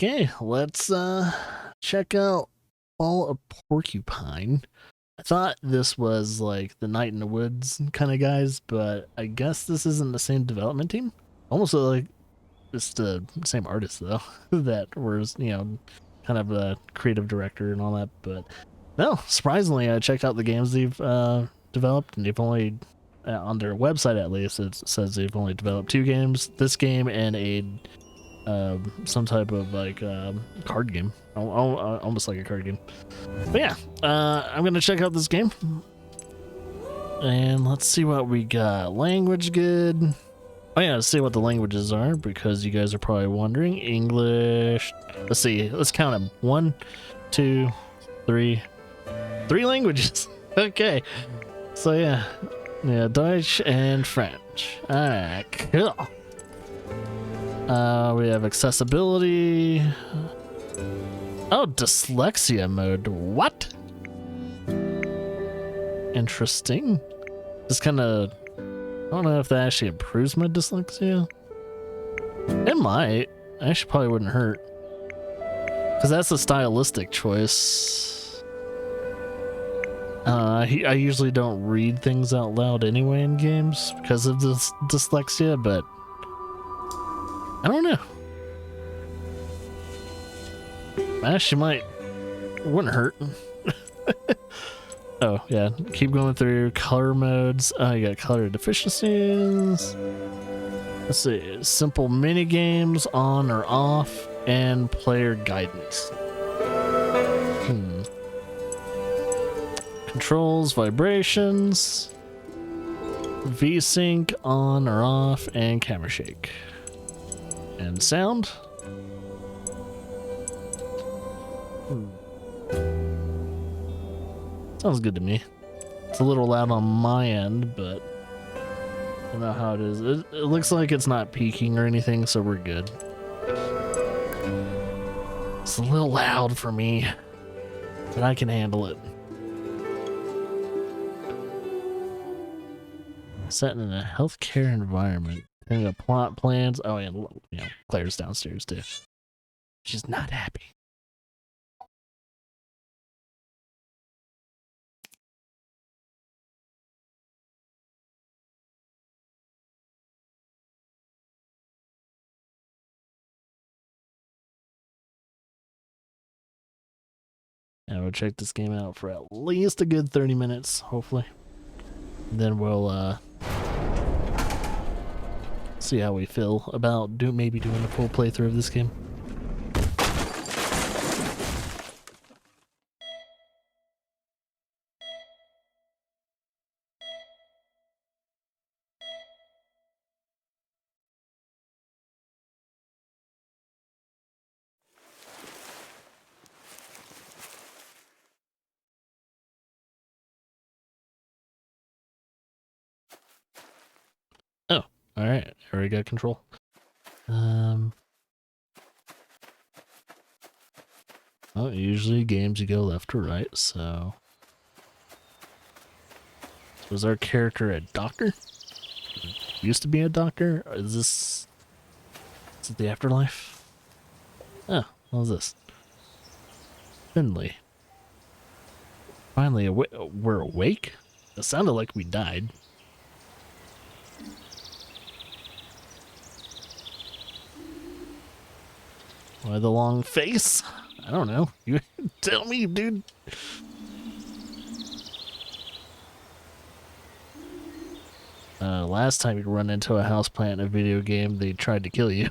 Okay, let's check out Fall of Porcupine. I thought this was like the Night in the Woods kind of guys, but I guess this isn't the same development team. Almost like it's the same artist though, that was, kind of a creative director and all that. But no, surprisingly, I checked out the games they've developed, and they've only, on their website at least, it says they've only developed 2 games. This game and some type of like card game, almost like a card game. But yeah, I'm gonna check out this game, and let's see what we got. Language good. Oh yeah, let's see what the languages are, because you guys are probably wondering. English. Let's see. Let's count them. 1, 2, 3. 3 languages. Okay. So yeah, Dutch and French. All right, cool. We have accessibility. Oh, dyslexia mode. What? Interesting. Just kind of, I don't know if that actually improves my dyslexia. It might. Actually, probably wouldn't hurt, because that's a stylistic choice. I usually don't read things out loud anyway in games because of this dyslexia, but I don't know. Actually, might. Wouldn't hurt. Oh, yeah. Keep going through color modes. You got color deficiencies. Let's see. Simple mini games, on or off, and player guidance. Controls, vibrations, VSync, on or off, and camera shake. And sound. Sounds good to me. It's a little loud on my end, but I don't know how it is. It looks like it's not peaking or anything, so we're good. It's a little loud for me, but I can handle it. Set in a healthcare environment. And the plot plans. Oh, and Claire's downstairs too. She's not happy. And we'll check this game out for at least a good 30 minutes, hopefully. Then we'll see how we feel about maybe doing a full playthrough of this game. Oh, all right. I already got control. Well, usually games you go left or right, so. Was our character a doctor? Used to be a doctor? Or is it the afterlife? Oh, what was this? Finley. Finally, we're awake? It sounded like we died. Why the long face? I don't know. You tell me, dude. Last time you run into a houseplant in a video game, they tried to kill you.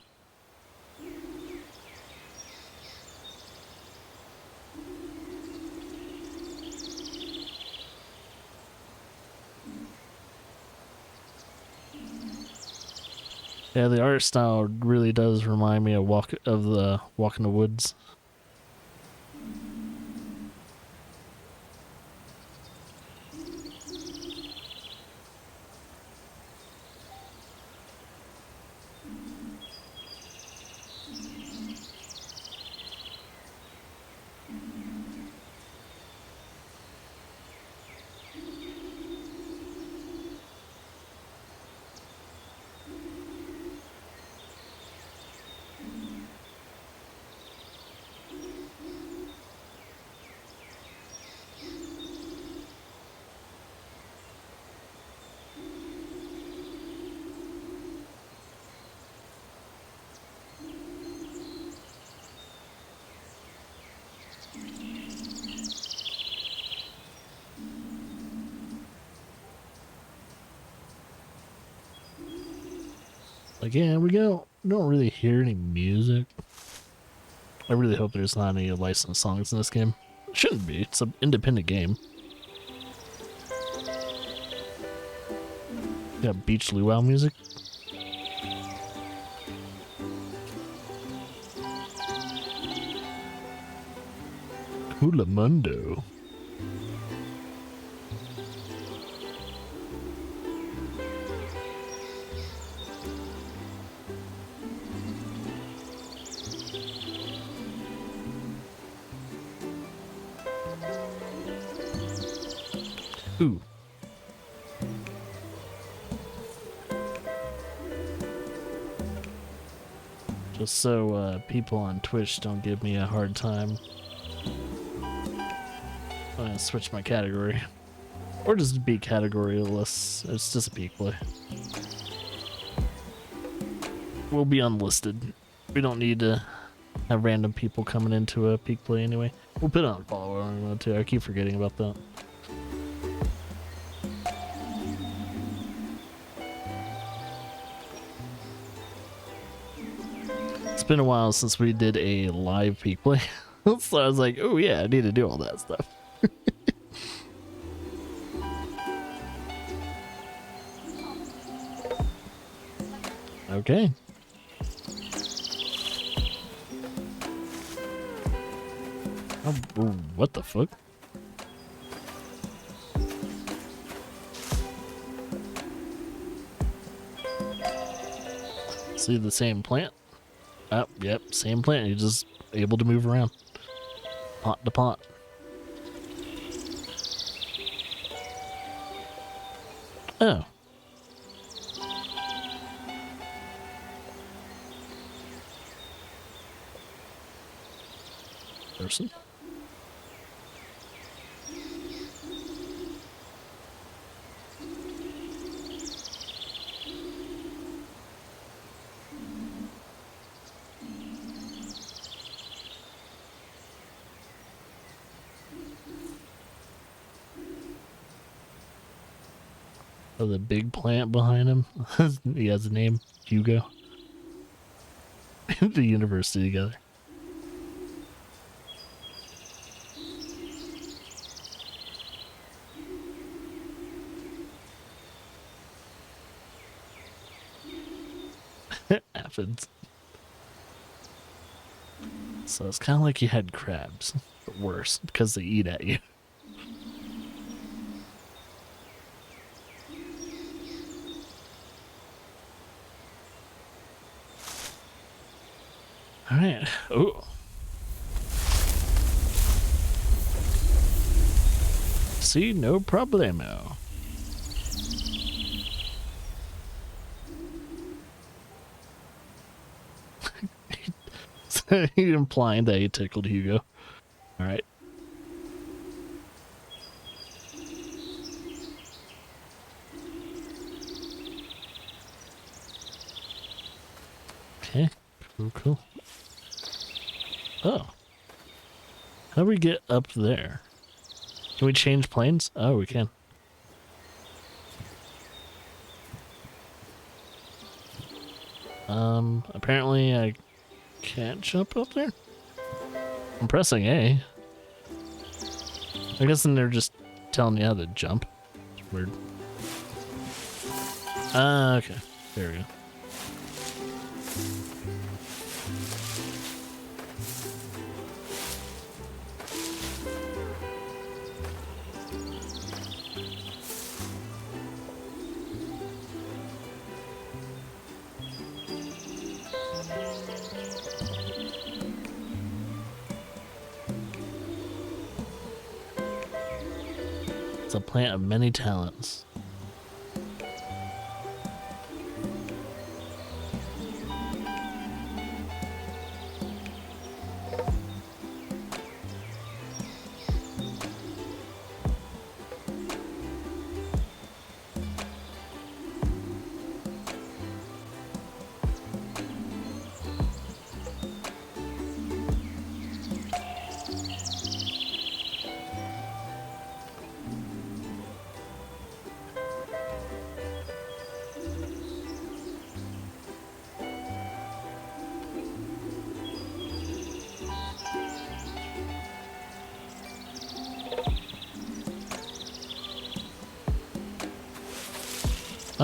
Yeah, the art style really does remind me of Walk in the Woods. Like, yeah, we don't really hear any music. I really hope there's not any licensed songs in this game. It shouldn't be. It's an independent game. Got beach luau music. Hula Mundo. Ooh. Just so people on Twitch don't give me a hard time, I'm gonna switch my category. Or just be categoryless. It's just a peak play. We'll be unlisted. We don't need to have random people coming into a peak play anyway. We'll put it on follow when we want to. I keep forgetting about that. It's been a while since we did a live peak play. So I was like, oh yeah, I need to do all that stuff. Okay. Oh, what the fuck? See the same plant? Oh, yep, same plant. You're just able to move around. Pot to pot. Oh. Person. Oh, the big plant behind him. He has a name, Hugo. The university together. Aphids. So it's kind of like you had crabs, but worse because they eat at you. All right. Oh. See, no problemo. He implying that he tickled Hugo. All right. Okay. Cool. Oh. How do we get up there? Can we change planes? Oh, we can. Apparently I can't jump up there? I'm pressing A. I guess then they're just telling you how to jump. It's weird. Okay. There we go. It's a plant of many talents.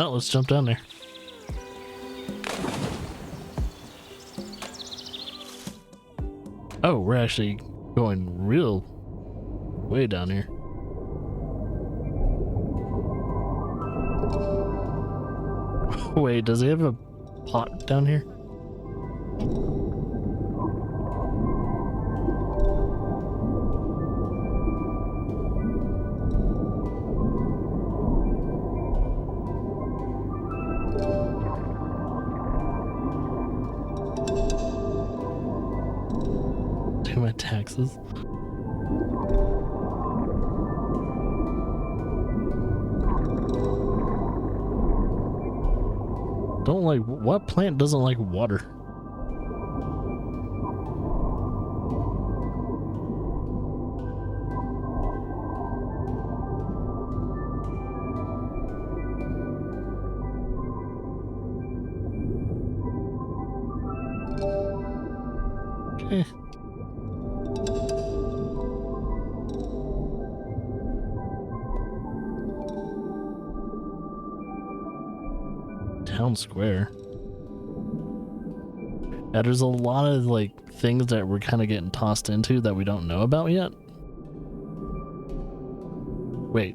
Oh, let's jump down there. Oh, we're actually going real way down here. Wait, does he have a pot down here? Do my taxes. Don't like, what plant doesn't like water? Okay. Town square. Yeah, there's a lot of like things that we're kind of getting tossed into that we don't know about yet. Wait,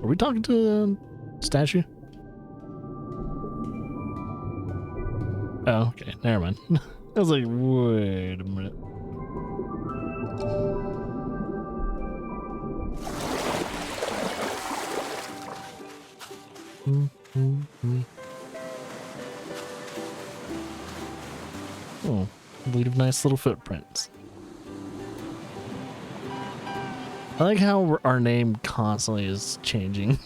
are we talking to the statue? Oh, okay, never mind. I was like, wait a minute. Oh, leave nice little footprints. I like how our name constantly is changing.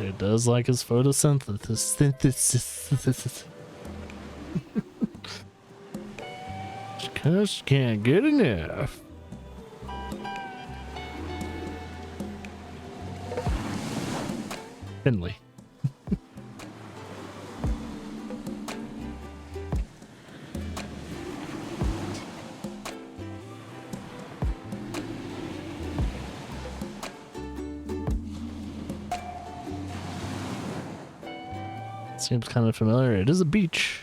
It does like his photosynthesis. Just can't get enough. Finley. Seems kind of familiar. It is a beach.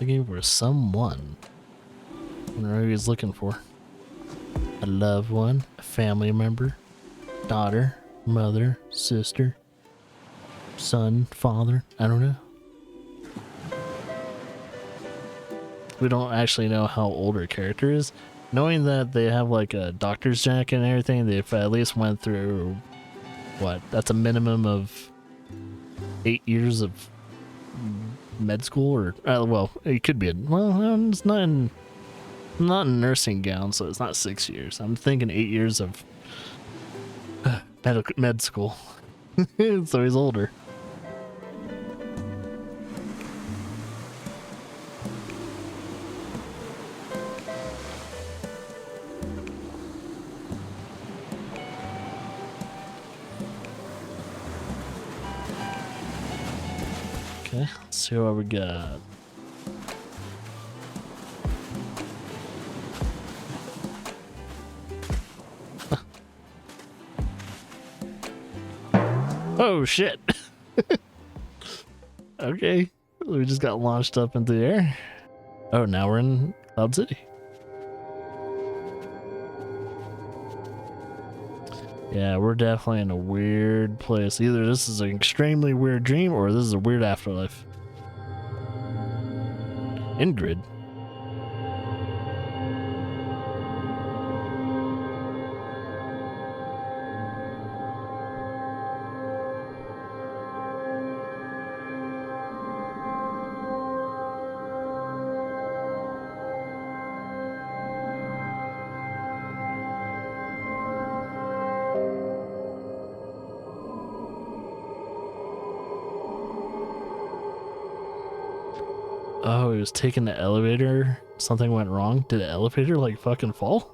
Looking for someone. I wonder who he's looking for. A loved one, a family member, daughter, mother, sister, son, father. I don't know. We don't actually know how old our character is. Knowing that they have like a doctor's jacket and everything, they've at least went through, what, that's a minimum of 8 years of med school, or well, it could be it's not in nursing gown, so it's not 6 years. I'm thinking 8 years of med school. So he's older. Okay, let's see what we got. Oh shit. Okay, we just got launched up into the air. Oh, now we're in Cloud City. Yeah, we're definitely in a weird place. Either this is an extremely weird dream or this is a weird afterlife. Ingrid. Oh, he was taking the elevator. Something went wrong. Did the elevator like fucking fall?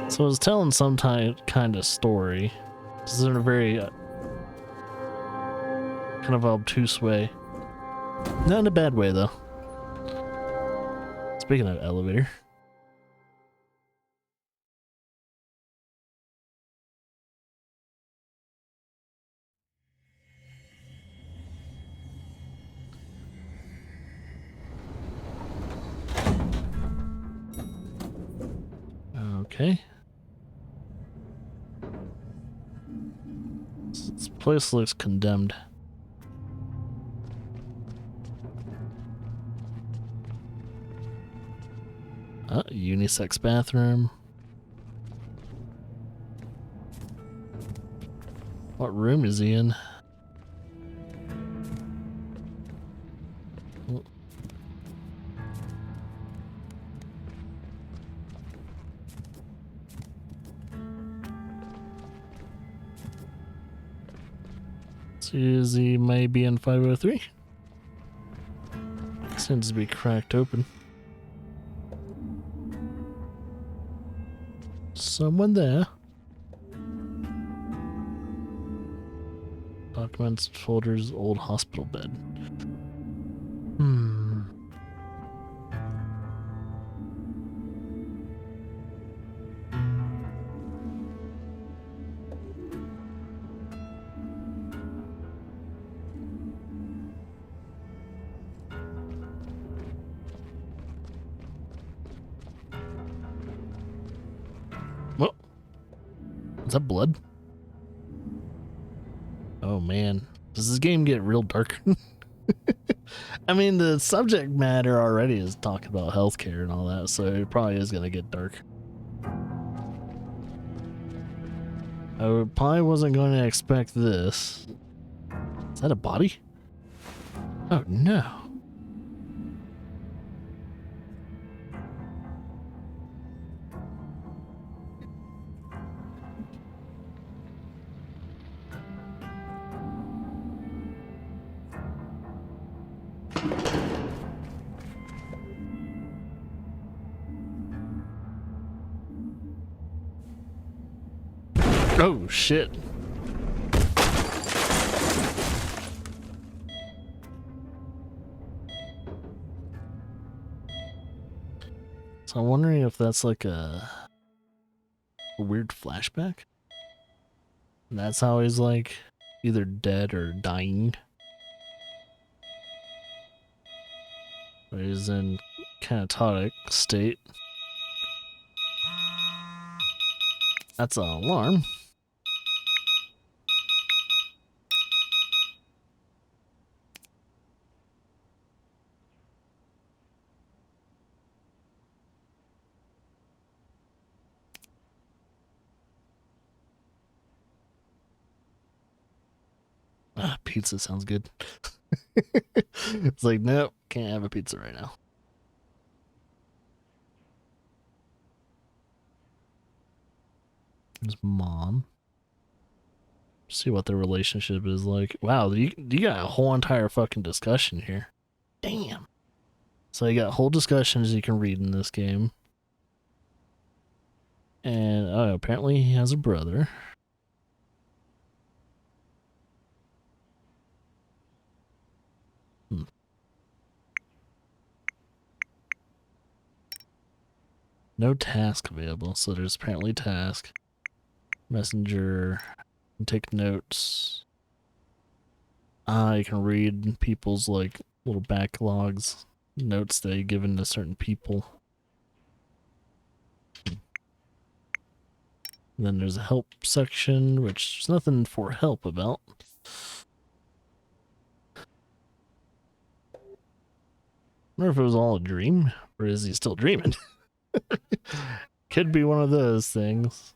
So I was telling some kind of story. This is in a very kind of obtuse way. Not in a bad way, though. Speaking of elevator. Okay. This place looks condemned. Unisex bathroom. What room is he in? Oh. So is he maybe in 503? Seems to be cracked open. Someone there. Documents, folders, old hospital bed. What? Is that blood? Oh man. Does this game get real dark? I mean, the subject matter already is talking about healthcare and all that, so it probably is gonna get dark. I probably wasn't going to expect this. Is that a body? Oh no. Oh shit. So I'm wondering if that's like a weird flashback. And that's how he's like either dead or dying. Or he's in catatonic state. That's an alarm. Ah, pizza sounds good. It's like, nope, can't have a pizza right now. His mom. See what their relationship is like. Wow, you got a whole entire fucking discussion here. Damn. So you got whole discussions you can read in this game. And apparently he has a brother. No task available, so there's apparently task. Messenger. Take notes. You can read people's like little backlogs, notes they given to certain people. And then there's a help section, which there's nothing for help about. I wonder if it was all a dream, or is he still dreaming? Could be one of those things.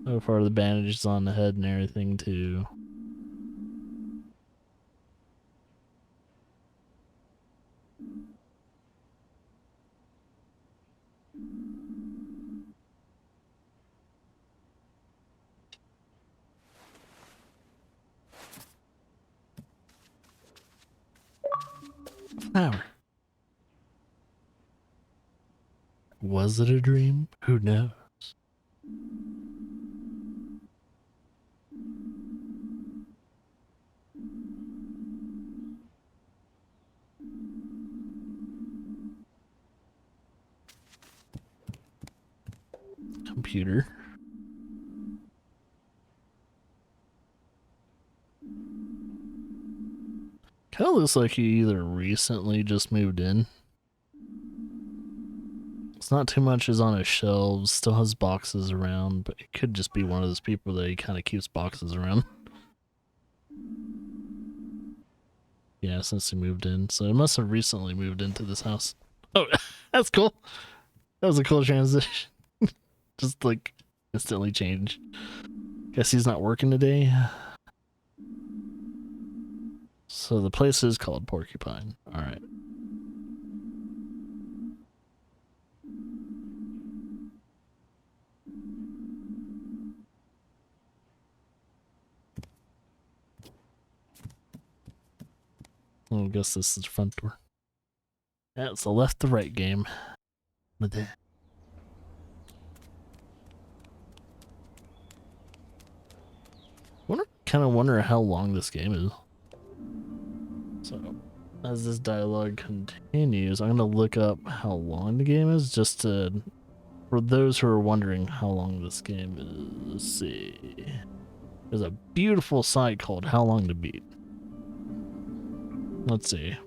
So far the bandage is on the head and everything too. Flower. Was it a dream? Who knows? Computer. Kind of looks like he either recently just moved in. It's not too much is on his shelves, still has boxes around, but it could just be one of those people that he kind of keeps boxes around. Yeah, since he moved in. So it must have recently moved into this house. Oh, that's cool. That was a cool transition. Just like instantly change. Guess he's not working today. So the place is called Porcupine. Alright. I guess this is the front door. Yeah, it's the left to right game. But then kind of wonder how long this game is. So, as this dialogue continues, I'm gonna look up how long the game is, just to, for those who are wondering how long this game is. Let's see. There's a beautiful site called How Long to Beat. Let's see.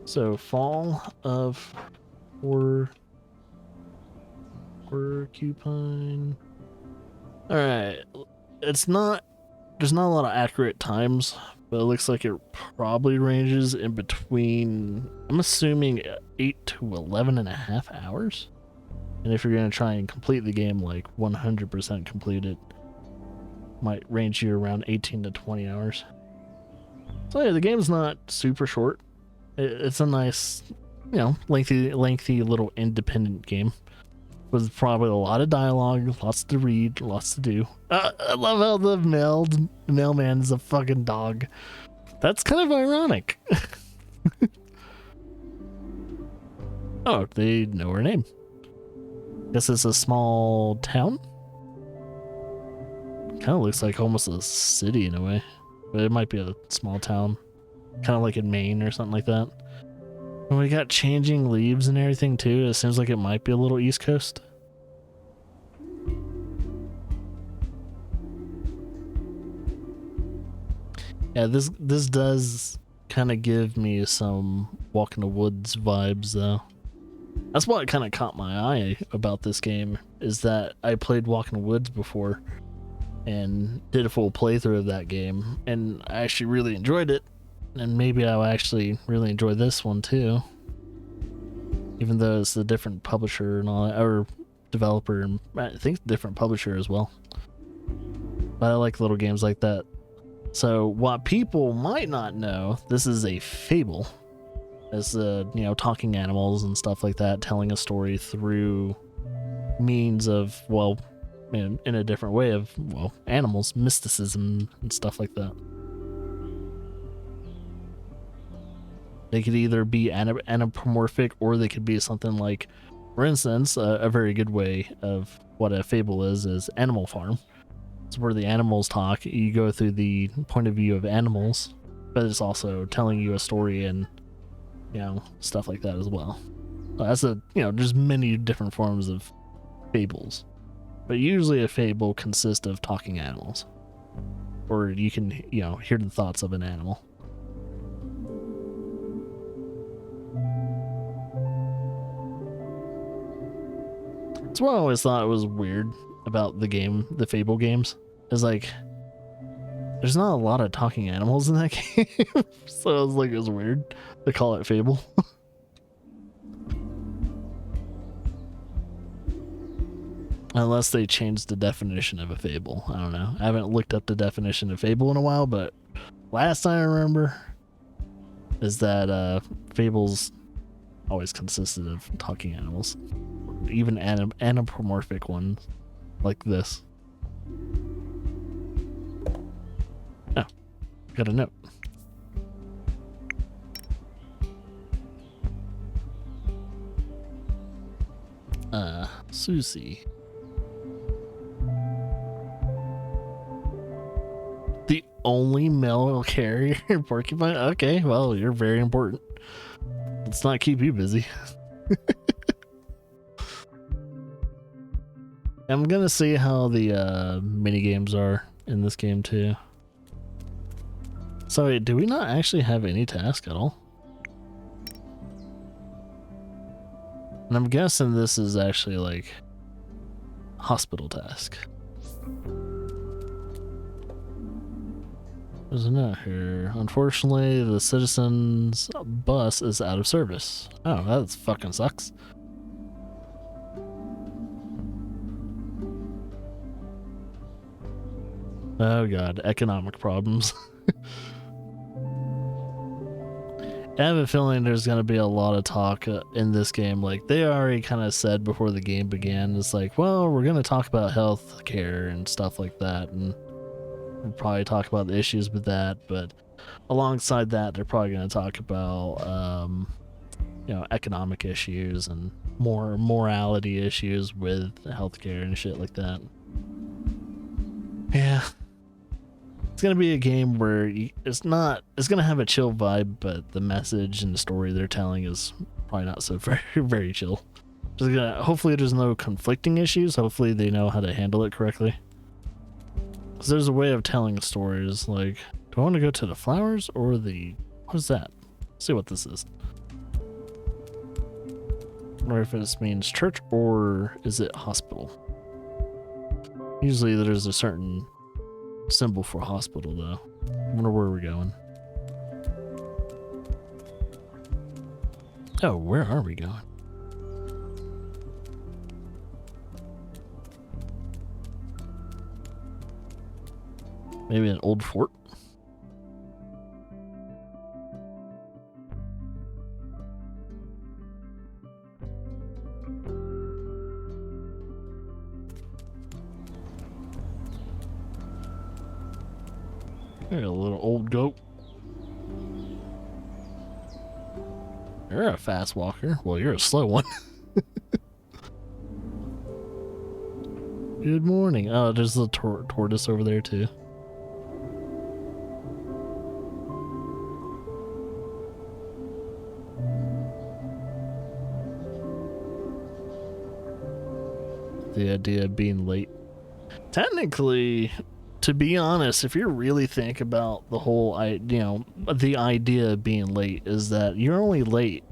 So, Fall of Porcupine. Alright. There's not a lot of accurate times, but it looks like it probably ranges in between, I'm assuming 8 to 11 and a half hours. And if you're going to try and complete the game, like 100% complete it, might range you around 18 to 20 hours. So yeah, the game's not super short. It's a nice, you know, lengthy little independent game with probably a lot of dialogue, lots to read, lots to do. I love how the mailman is a fucking dog. That's kind of ironic. Oh, they know her name. Guess it's a small town. Kind of looks like almost a city in a way, but it might be a small town, kind of like in Maine or something like that. And we got changing leaves and everything too. It seems like it might be a little East Coast. Yeah, this does kind of give me some Walk in the Woods vibes though. That's what kind of caught my eye about this game, is that I played Walk in the Woods before and did a full playthrough of that game, and I actually really enjoyed it. And maybe I'll actually really enjoy this one too, even though it's a different publisher and all that, or developer, and I think different publisher as well. But I like little games like that. So what people might not know, this is a fable. It's you know, talking animals and stuff like that, telling a story through means of, well, in a different way of, well, animals, mysticism and stuff like that. They could either be anthropomorphic, or they could be something like, for instance, a very good way of what a fable is Animal Farm. It's where the animals talk. You go through the point of view of animals, but it's also telling you a story and, you know, stuff like that as well. That's you know, there's many different forms of fables, but usually a fable consists of talking animals, or you can, you know, hear the thoughts of an animal. That's what I always thought was weird about the game, the Fable games, is like, there's not a lot of talking animals in that game. So I was like, it was weird to call it Fable. Unless they changed the definition of a fable. I don't know. I haven't looked up the definition of fable in a while, but last time I remember is that fables always consisted of talking animals. Even anthropomorphic ones like this. Oh, got a note. Susie. The only male carrier in Porcupine? Okay, well, you're very important. Let's not keep you busy. I'm gonna see how the mini games are in this game too. So wait, do we not actually have any task at all? And I'm guessing this is actually like hospital task. There's a note here. Unfortunately, the citizens' bus is out of service. Oh, that fucking sucks. Oh god, economic problems. I have a feeling there's going to be a lot of talk in this game. Like, they already kind of said before the game began, it's like, well, we're going to talk about health care and stuff like that, and we'll probably talk about the issues with that, but alongside that, they're probably going to talk about, you know, economic issues and more morality issues with healthcare and shit like that. Yeah. It's gonna be a game where it's gonna have a chill vibe, but the message and the story they're telling is probably not so very chill. Hopefully there's no conflicting issues. Hopefully they know how to handle it correctly. Because there's a way of telling stories. Like, do I want to go to the flowers or the... what is that? Let's see what this is. I wonder if this means church or is it hospital? Usually there's a certain symbol for hospital though. I wonder where we're going. Oh, where are we going? Maybe an old fort? You're a little old goat. You're a fast walker. Well, you're a slow one. Good morning. Oh, there's the tortoise over there too. The idea of being late. Technically, to be honest, if you really think about the whole, the idea of being late is that you're only late,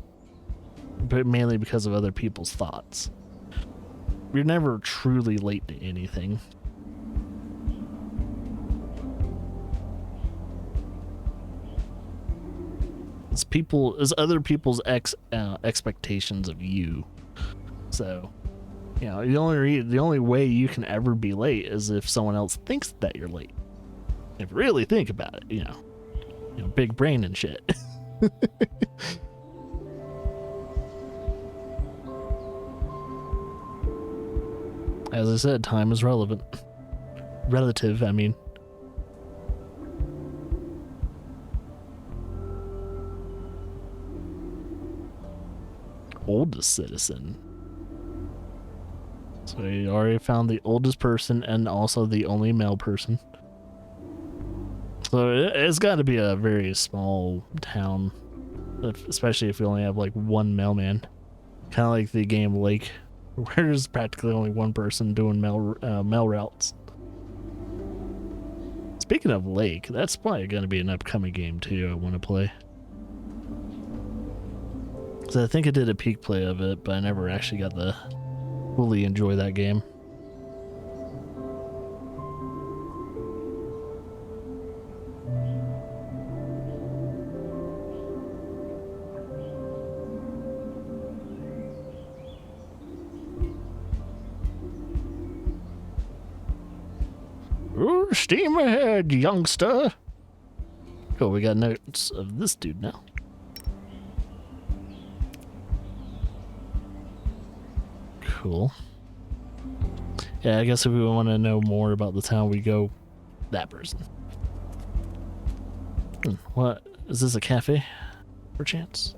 but mainly because of other people's thoughts. You're never truly late to anything. It's other people's expectations of you. So, you know, the only way you can ever be late is if someone else thinks that you're late. If you really think about it, you know, big brain and shit. As I said, time is relevant. Relative, I mean. Oldest citizen. So we already found the oldest person and also the only male person. So it's got to be a very small town, especially if you only have like one mailman. Kind of like the game Lake, where there's practically only one person doing mail routes. Speaking of Lake, that's probably going to be an upcoming game too I want to play. So I think I did a peek play of it, but I never actually got to fully enjoy that game. Full steam ahead, youngster. Cool, we got notes of this dude now. Cool. Yeah, I guess if we want to know more about the town, we go that person. What? Is this a cafe? Perchance?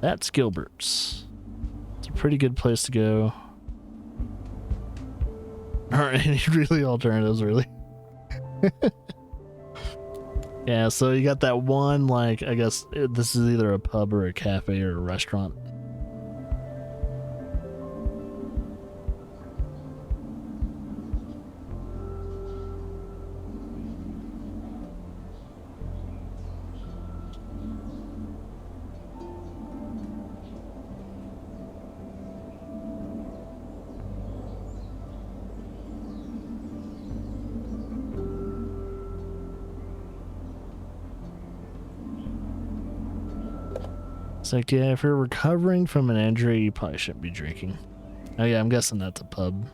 That's Gilbert's. It's a pretty good place to go. Aren't any really alternatives, really? Yeah, so you got that one, like, I guess this is either a pub or a cafe or a restaurant. It's like, yeah, if you're recovering from an injury, you probably shouldn't be drinking. Oh yeah, I'm guessing that's a pub.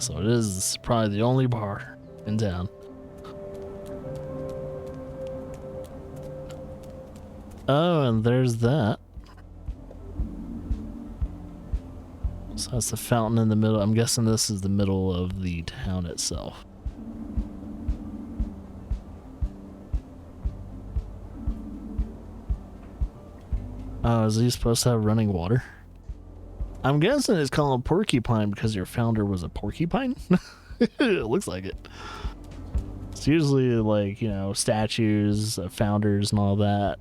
So it is probably the only bar in town. Oh, and there's that. So that's the fountain in the middle. I'm guessing this is the middle of the town itself. Oh, is he supposed to have running water? I'm guessing it's called Porcupine because your founder was a porcupine? It looks like it. It's usually like, you know, statues of founders and all that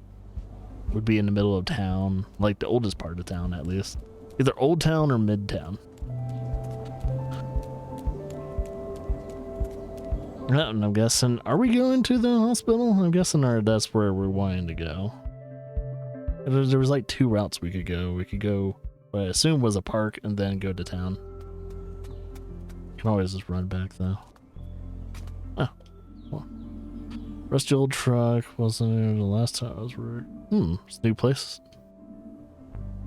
would be in the middle of town, like the oldest part of town at least. Either Old Town or Midtown. And I'm guessing, are we going to the hospital? I'm guessing that's where we're wanting to go. There was like 2 routes we could go. We could go what I assume was a park and then go to town. Can always just run back though. Oh, well. Rusty old truck wasn't there the last time I was rude. It's a new place.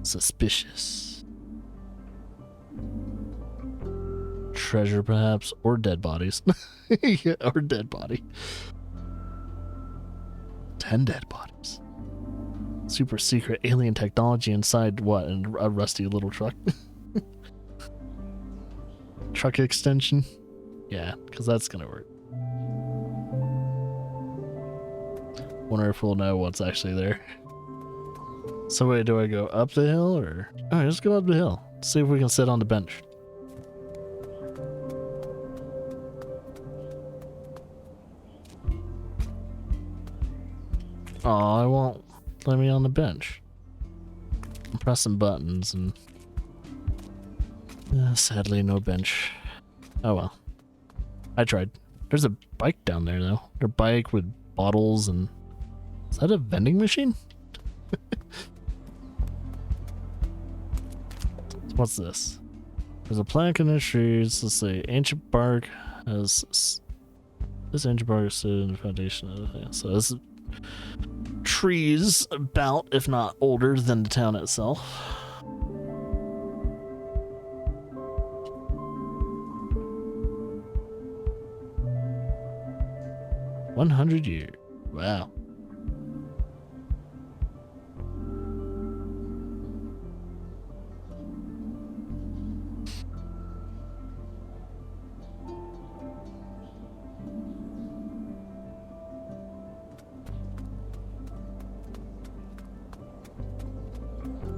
Suspicious. Treasure perhaps, or dead bodies. Yeah, or dead body. 10 dead bodies. Super secret alien technology inside what? In a rusty little truck? Truck extension? Yeah, because that's gonna work. Wonder if we'll know what's actually there. So wait, do I go up the hill or? Alright, let's go up the hill. See if we can sit on the bench. Oh, I won't let me on the bench. I'm pressing buttons and sadly no bench. Oh well. I tried. There's a bike down there though. A bike with bottles and... Is that a vending machine? What's this? There's a plaque in the trees. Let's see. Ancient bark has... This ancient bark is stood in the foundation of the thing. So this is trees about, if not older, than the town itself. $100 years. Wow.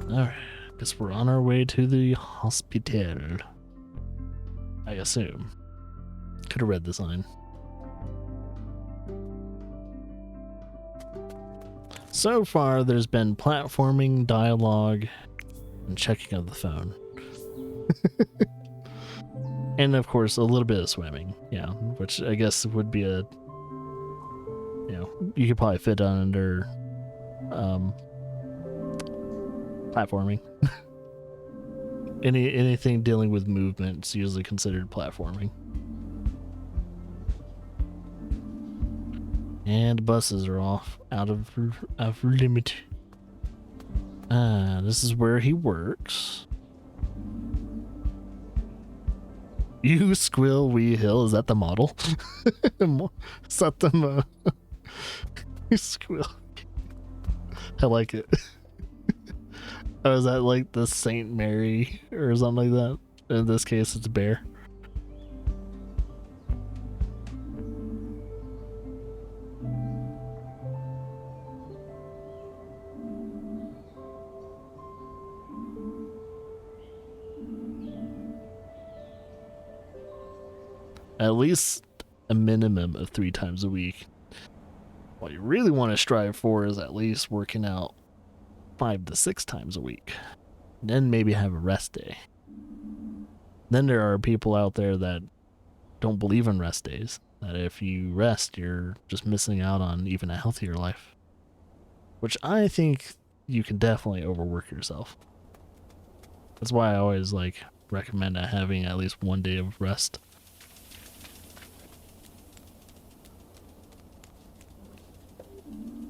Alright, guess we're on our way to the hospital. I assume. Could have read the sign. So far, there's been platforming, dialogue, and checking of the phone. And of course, a little bit of swimming, yeah, which I guess would be a, you know, you could probably fit under platforming. Anything dealing with movement is usually considered platforming. And buses are off out of limit. This is where he works. You squill wee hill, is that the model? Is that the you squill? I like it. Oh, is that like the Saint Mary or something like that? In this case, it's a bear. At least a minimum of 3 times a week. What you really want to strive for is at least working out 5 to 6 times a week. Then maybe have a rest day. Then there are people out there that don't believe in rest days. That if you rest, you're just missing out on even a healthier life. Which I think you can definitely overwork yourself. That's why I always recommend having at least 1 day of rest.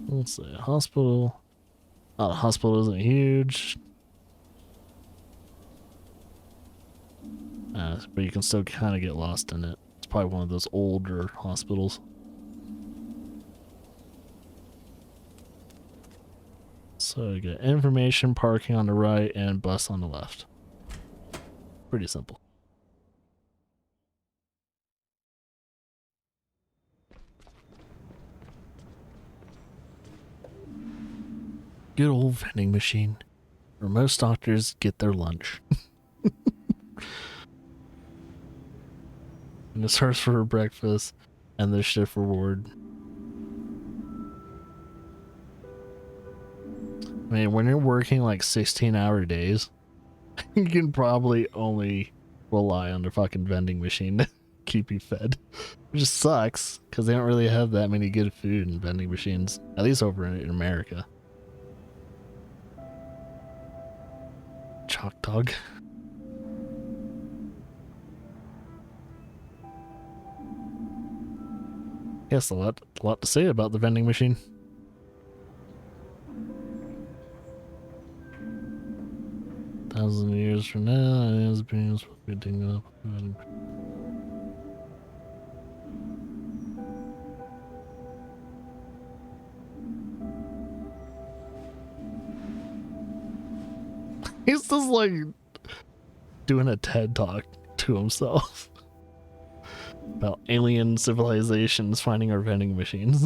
Let's see, hospital. Oh, the hospital isn't huge. But you can still kind of get lost in it. It's probably one of those older hospitals. So you get information, parking on the right, and bus on the left. Pretty simple. Good old vending machine, where most doctors get their lunch. And it starts for breakfast and the shift reward. I mean, when you're working 16-hour days, you can probably only rely on the fucking vending machine to keep you fed. Which just sucks, because they don't really have that many good food in vending machines, at least over in America. Chalk dog. Yes, a lot to say about the vending machine. Thousand years from now, it is being up. He's just doing a TED talk to himself about alien civilizations finding our vending machines.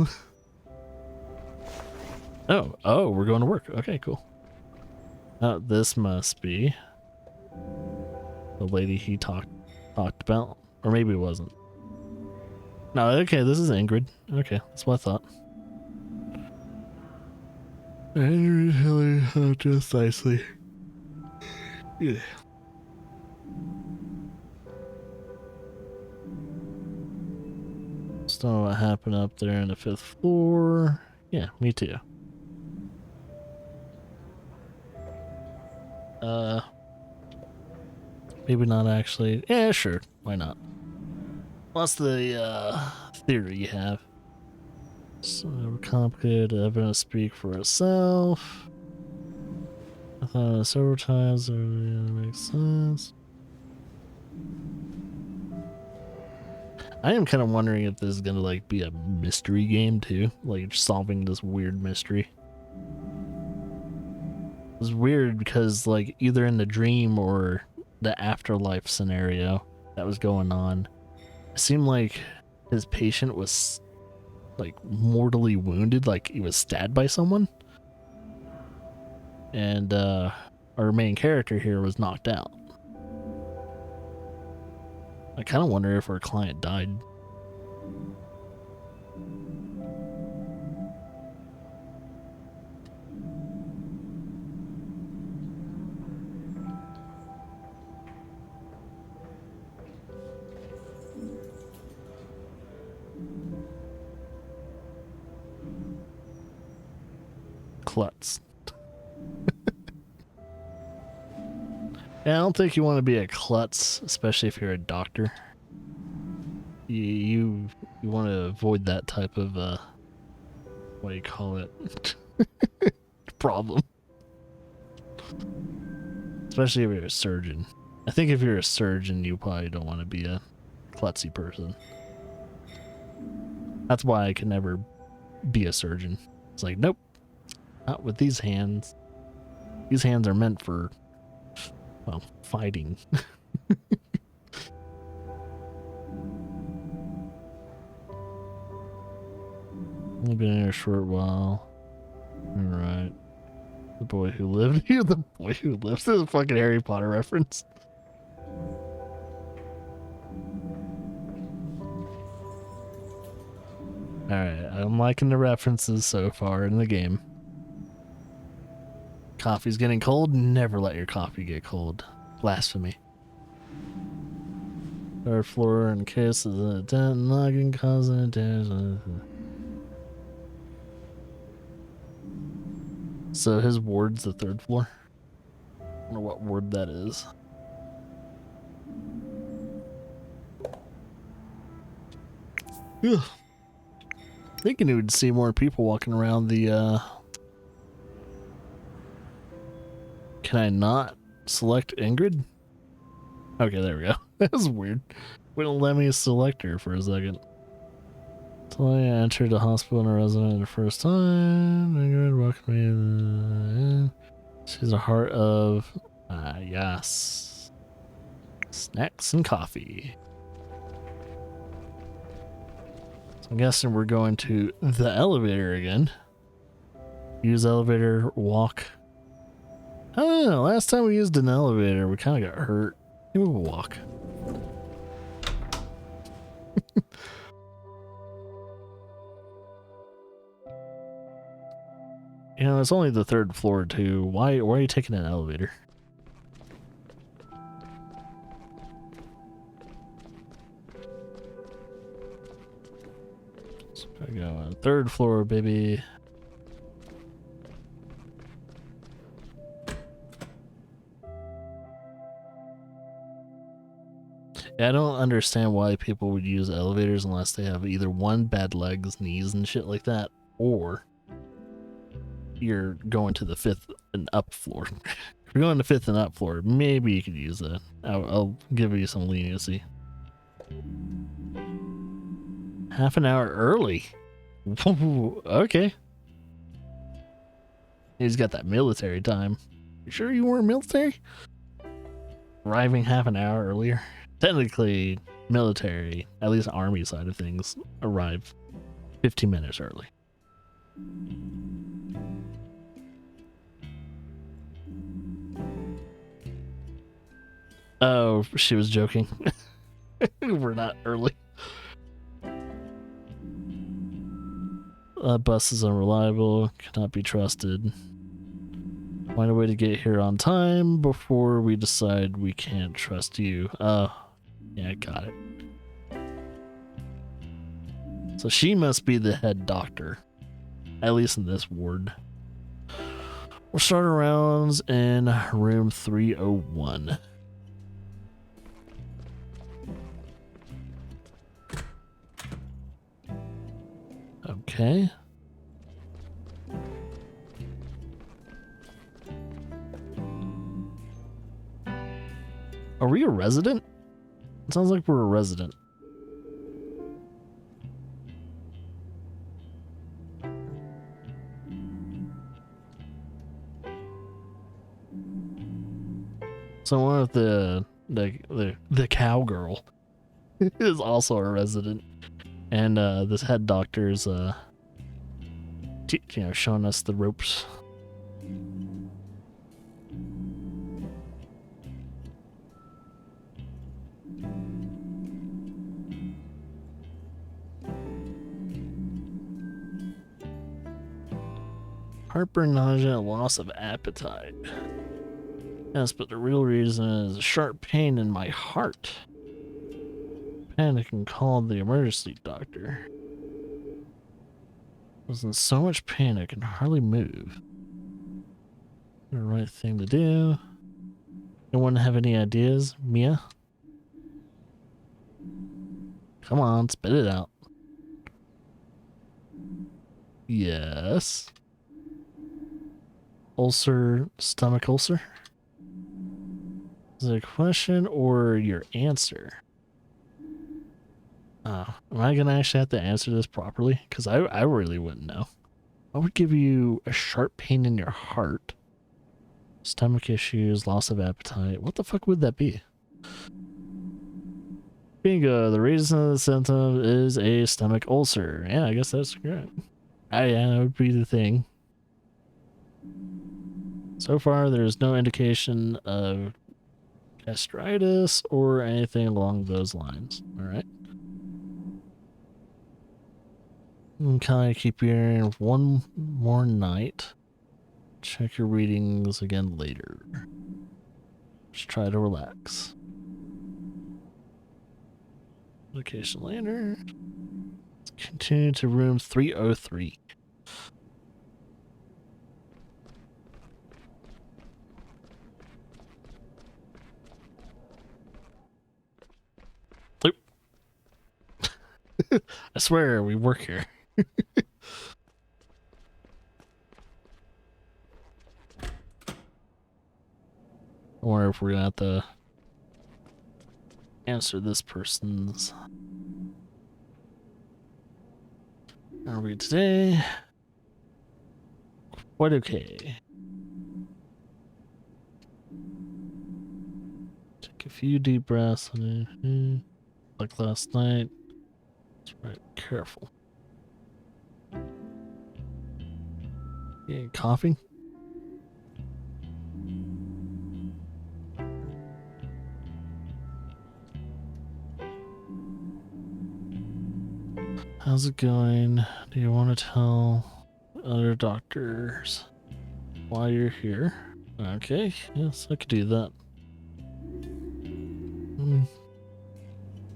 Oh, we're going to work. Okay, cool. This must be the lady he talked about, or maybe it wasn't. No, okay, this is Ingrid. Okay, that's what I thought. Just nicely. Yeah. Still know what happened up there on the 5th floor. Yeah, me too. Maybe not actually. Yeah, sure. Why not? What's the theory you have? So complicated evidence speak for itself. I thought several times it makes sense. I am kind of wondering if this is gonna be a mystery game too, solving this weird mystery. It's weird because either in the dream or the afterlife scenario that was going on, it seemed like his patient was mortally wounded, he was stabbed by someone, and our main character here was knocked out. I kind of wonder if our client died. Klutz. Yeah, I don't think you want to be a klutz, especially if you're a doctor. You want to avoid that type of what do you call it? Problem. Especially if you're a surgeon. I think if you're a surgeon, you probably don't want to be a klutzy person. That's why I could never be a surgeon. It's like, nope, not with these hands. These hands are meant for, well, fighting. Only been here a short while. Alright. The boy who lived here. The boy who lives. This is a fucking Harry Potter reference. Alright, I'm liking the references so far in the game. Coffee's getting cold. Never let your coffee get cold. Blasphemy. Third floor in case of the dent knocking causing damage. So his ward's the third floor. I don't know what ward that is. Ugh. Thinking you would see more people walking around the Can I not select Ingrid? Okay, there we go. That was weird. Wouldn't let me select her for a second. Until I entered the hospital in a resident the first time. Ingrid welcomed me. She's a heart of yes. Snacks and coffee. So I'm guessing we're going to the elevator again. Use elevator, walk. I don't know, last time we used an elevator, we kind of got hurt. Maybe we'll walk. You know, it's only the third floor too. Why are you taking an elevator? So I go on third floor, baby. Yeah, I don't understand why people would use elevators unless they have either one, bad legs, knees, and shit like that, or you're going to the fifth and up floor. If you're going to fifth and up floor, maybe you could use that. I'll give you some leniency. Half an hour early. Okay. He's got that military time. You sure you weren't military? Arriving half an hour earlier. Technically, military, at least army side of things, arrive 15 minutes early. Oh, she was joking. We're not early. Bus is unreliable, cannot be trusted. Find a way to get here on time before we decide we can't trust you. Oh, yeah, I got it. So she must be the head doctor, at least in this ward. We'll start our rounds in room 301. Okay. Are we a resident? It sounds like we're a resident. So one of the cowgirl is also a resident, and this head doctor's showing us the ropes. Heartburn, nausea, loss of appetite. Yes, but the real reason is a sharp pain in my heart. Panic and called the emergency doctor. I was in so much pain I can hardly move. The right thing to do. Anyone have any ideas, Mia? Come on, spit it out. Yes. Ulcer, stomach ulcer? Is it a question or your answer? Am I gonna actually have to answer this properly? Because I really wouldn't know. What would give you a sharp pain in your heart? Stomach issues, loss of appetite. What the fuck would that be? Bingo, the reason of the symptom is a stomach ulcer. Yeah, I guess that's correct. Yeah, that would be the thing. So far, there's no indication of gastritis or anything along those lines. Alright. Kind of keep you in one more night. Check your readings again later. Just try to relax. Location later. Let's continue to room 303. Oop. I swear we work here. I wonder if we're gonna have to answer this person's. How are we today? Quite okay. Take a few deep breaths. Like last night. That's right. Careful. Yeah, coughing. How's it going? Do you want to tell other doctors why you're here? Okay, yes, I could do that.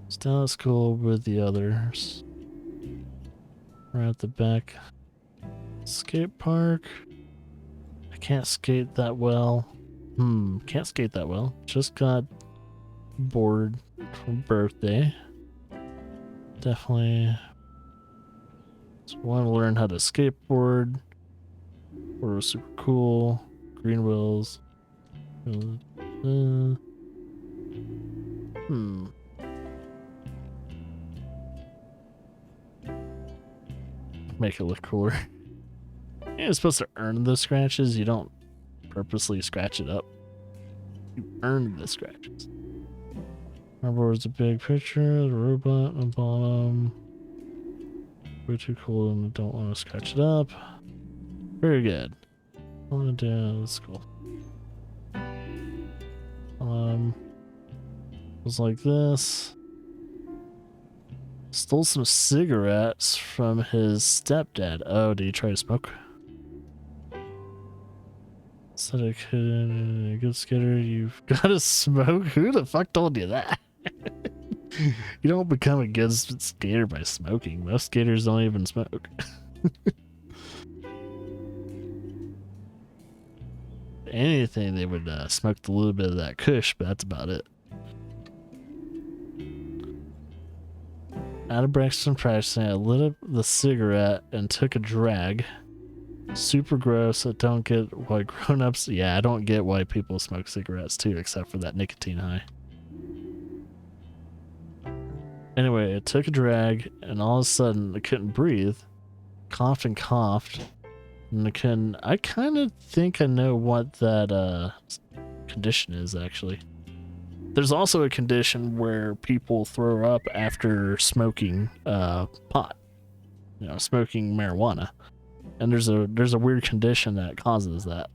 Stay at school with the others. We're at the back skate park. I can't skate that well. Can't skate that well. Just got bored for birthday. Definitely want to learn how to skateboard. Board was super cool. Green wheels. Make it look cooler. You're supposed to earn the scratches. You don't purposely scratch it up. You earn the scratches. Remember, was a big picture. The robot on the bottom. Way too cool and don't want to scratch it up. Very good. I want to do this. Cool. Was like this. Stole some cigarettes from his stepdad. Oh, did he try to smoke? Said I couldn't. Good skater, you've got to smoke? Who the fuck told you that? You don't become a good skater by smoking. Most skaters don't even smoke. Anything, they would smoke a little bit of that kush, but that's about it. Out of breakfast and practicing, I lit up the cigarette and took a drag. Super gross. I don't get why grown-ups... Yeah, I don't get why people smoke cigarettes too, except for that nicotine high. Anyway, I took a drag, and all of a sudden, I couldn't breathe. Coughed and coughed. And I kind of think I know what that condition is, actually. There's also a condition where people throw up after smoking pot. You know, smoking marijuana. And there's a weird condition that causes that.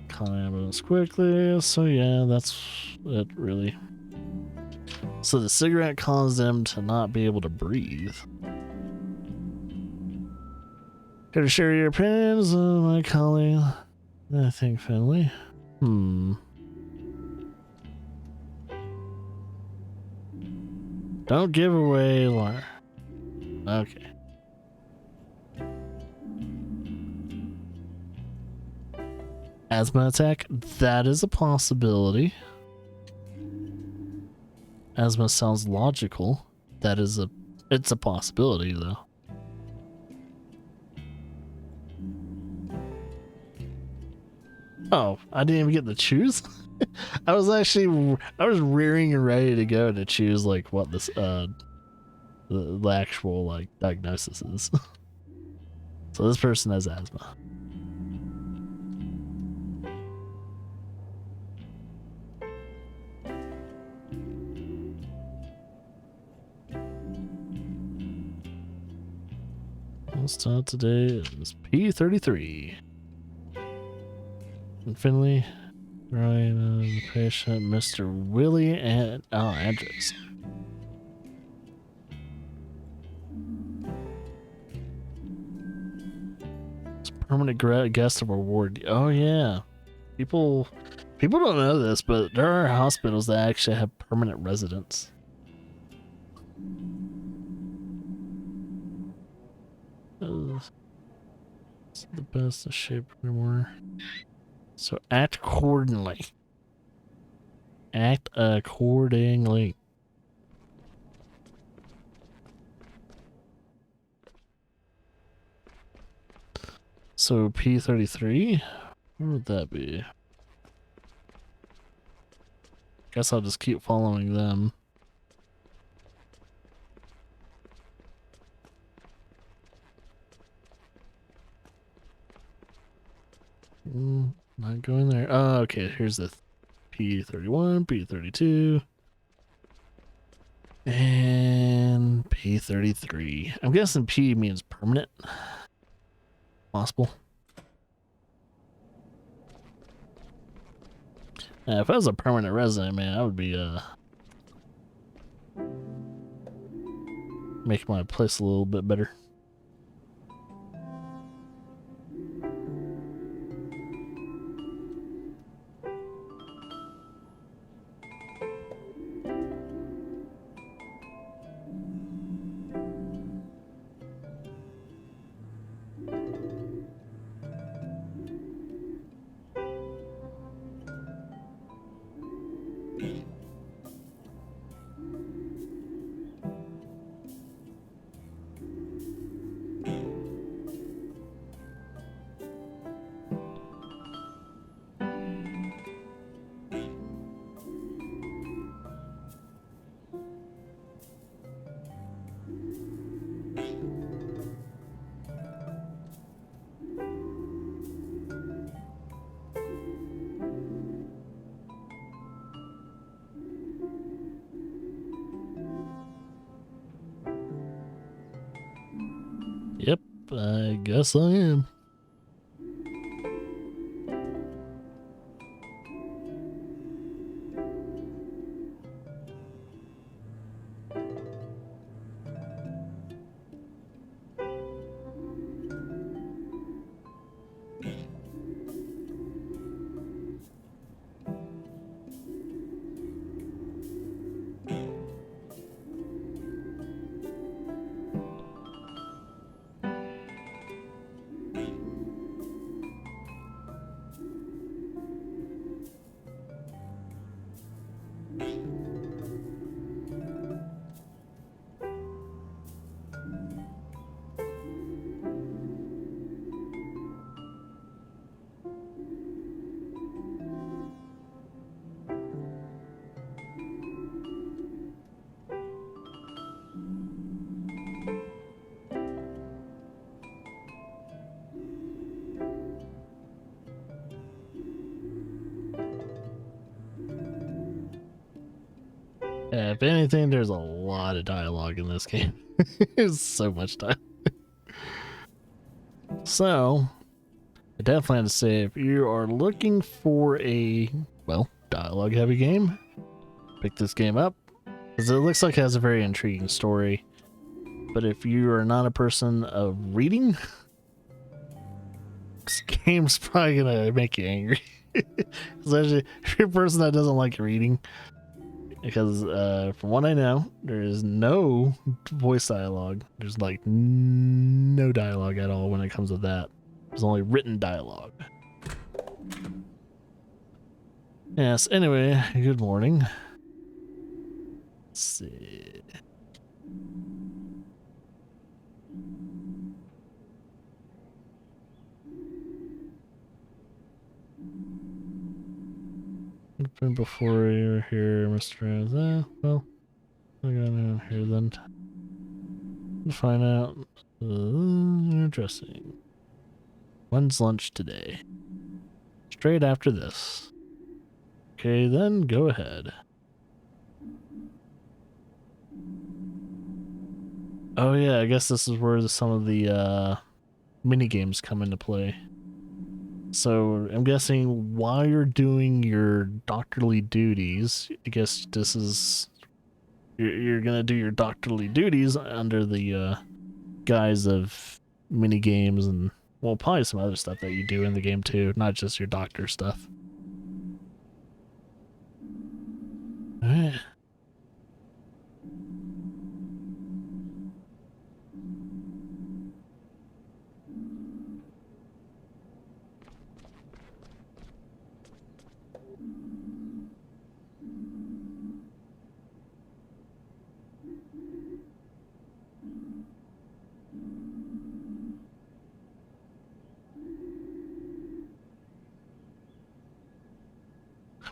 Call ambulance quickly. So yeah, that's it, really. So the cigarette caused them to not be able to breathe. Gotta share your opinions, my colleague. I think Finley. Don't give away alarm. Okay. Asthma attack? That is a possibility. Asthma sounds logical. It's a possibility though. Oh, I didn't even get to choose. I was rearing and ready to go to choose like what this the actual like diagnosis is. So this person has asthma. We'll start today is P33. And Finley, Ryan, the patient, Mr. Willie, and Andrews. It's permanent guest of our ward. Oh yeah, people don't know this, but there are hospitals that actually have permanent residents. It's the best of shape anymore. So act accordingly. Act accordingly. So P33, where would that be? Guess I'll just keep following them. Not going there. Oh, okay, here's the P31, P32, and P33. I'm guessing P means permanent. Possible. If I was a permanent resident, man, I would be make my place a little bit better. Yep, I guess I am. If anything, there's a lot of dialogue in this game. There's so much time. So, I definitely have to say, if you are looking for a, well, dialogue heavy game, pick this game up. Because it looks like it has a very intriguing story. But if you are not a person of reading, this game's probably going to make you angry. Especially if you're a person that doesn't like reading. Because from what I know, there is no voice dialogue. There's like no dialogue at all when it comes to that. There's only written dialogue. Yes, anyway, good morning. Let's see. Been before you were here, Mr. Well, I got in here then. To find out. Interesting. When's lunch today? Straight after this. Okay, then go ahead. Oh yeah, I guess this is where some of the mini games come into play. So I'm guessing while you're doing your doctorly duties, I guess this is you're gonna do your doctorly duties under the guise of mini games and well, probably some other stuff that you do in the game too, not just your doctor stuff. All right.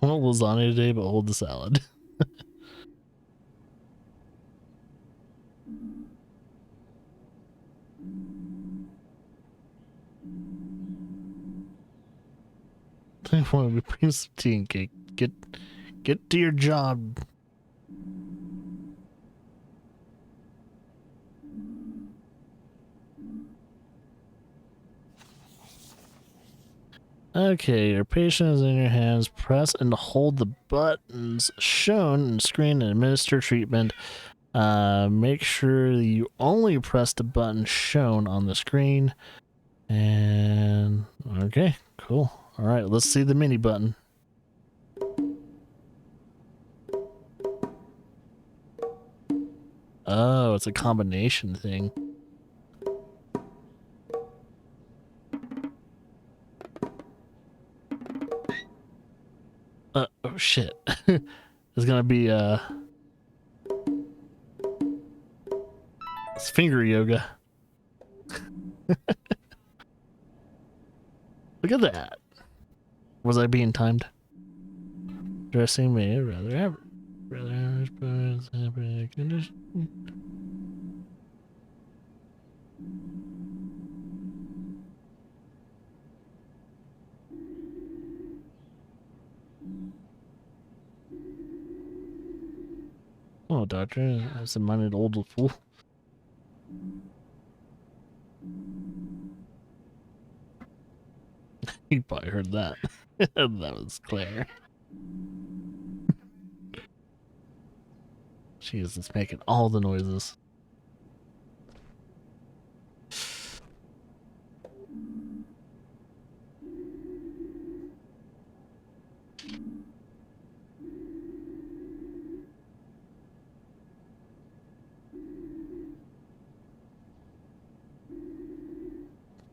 I want lasagna today, but hold the salad. I want to bring some tea and cake. Get to your job. Okay, your patient is in your hands. Press and hold the buttons shown in the screen and administer treatment. Make sure you only press the button shown on the screen. And okay, cool. All right, let's see the mini button. Oh, it's a combination thing. Oh shit. It's gonna be it's finger yoga. Look at that. Was I being timed? Dressing me rather average, but it's happening condition. Oh, doctor, absent-minded old fool. You probably heard that. That was Claire. Jeez, it's making all the noises.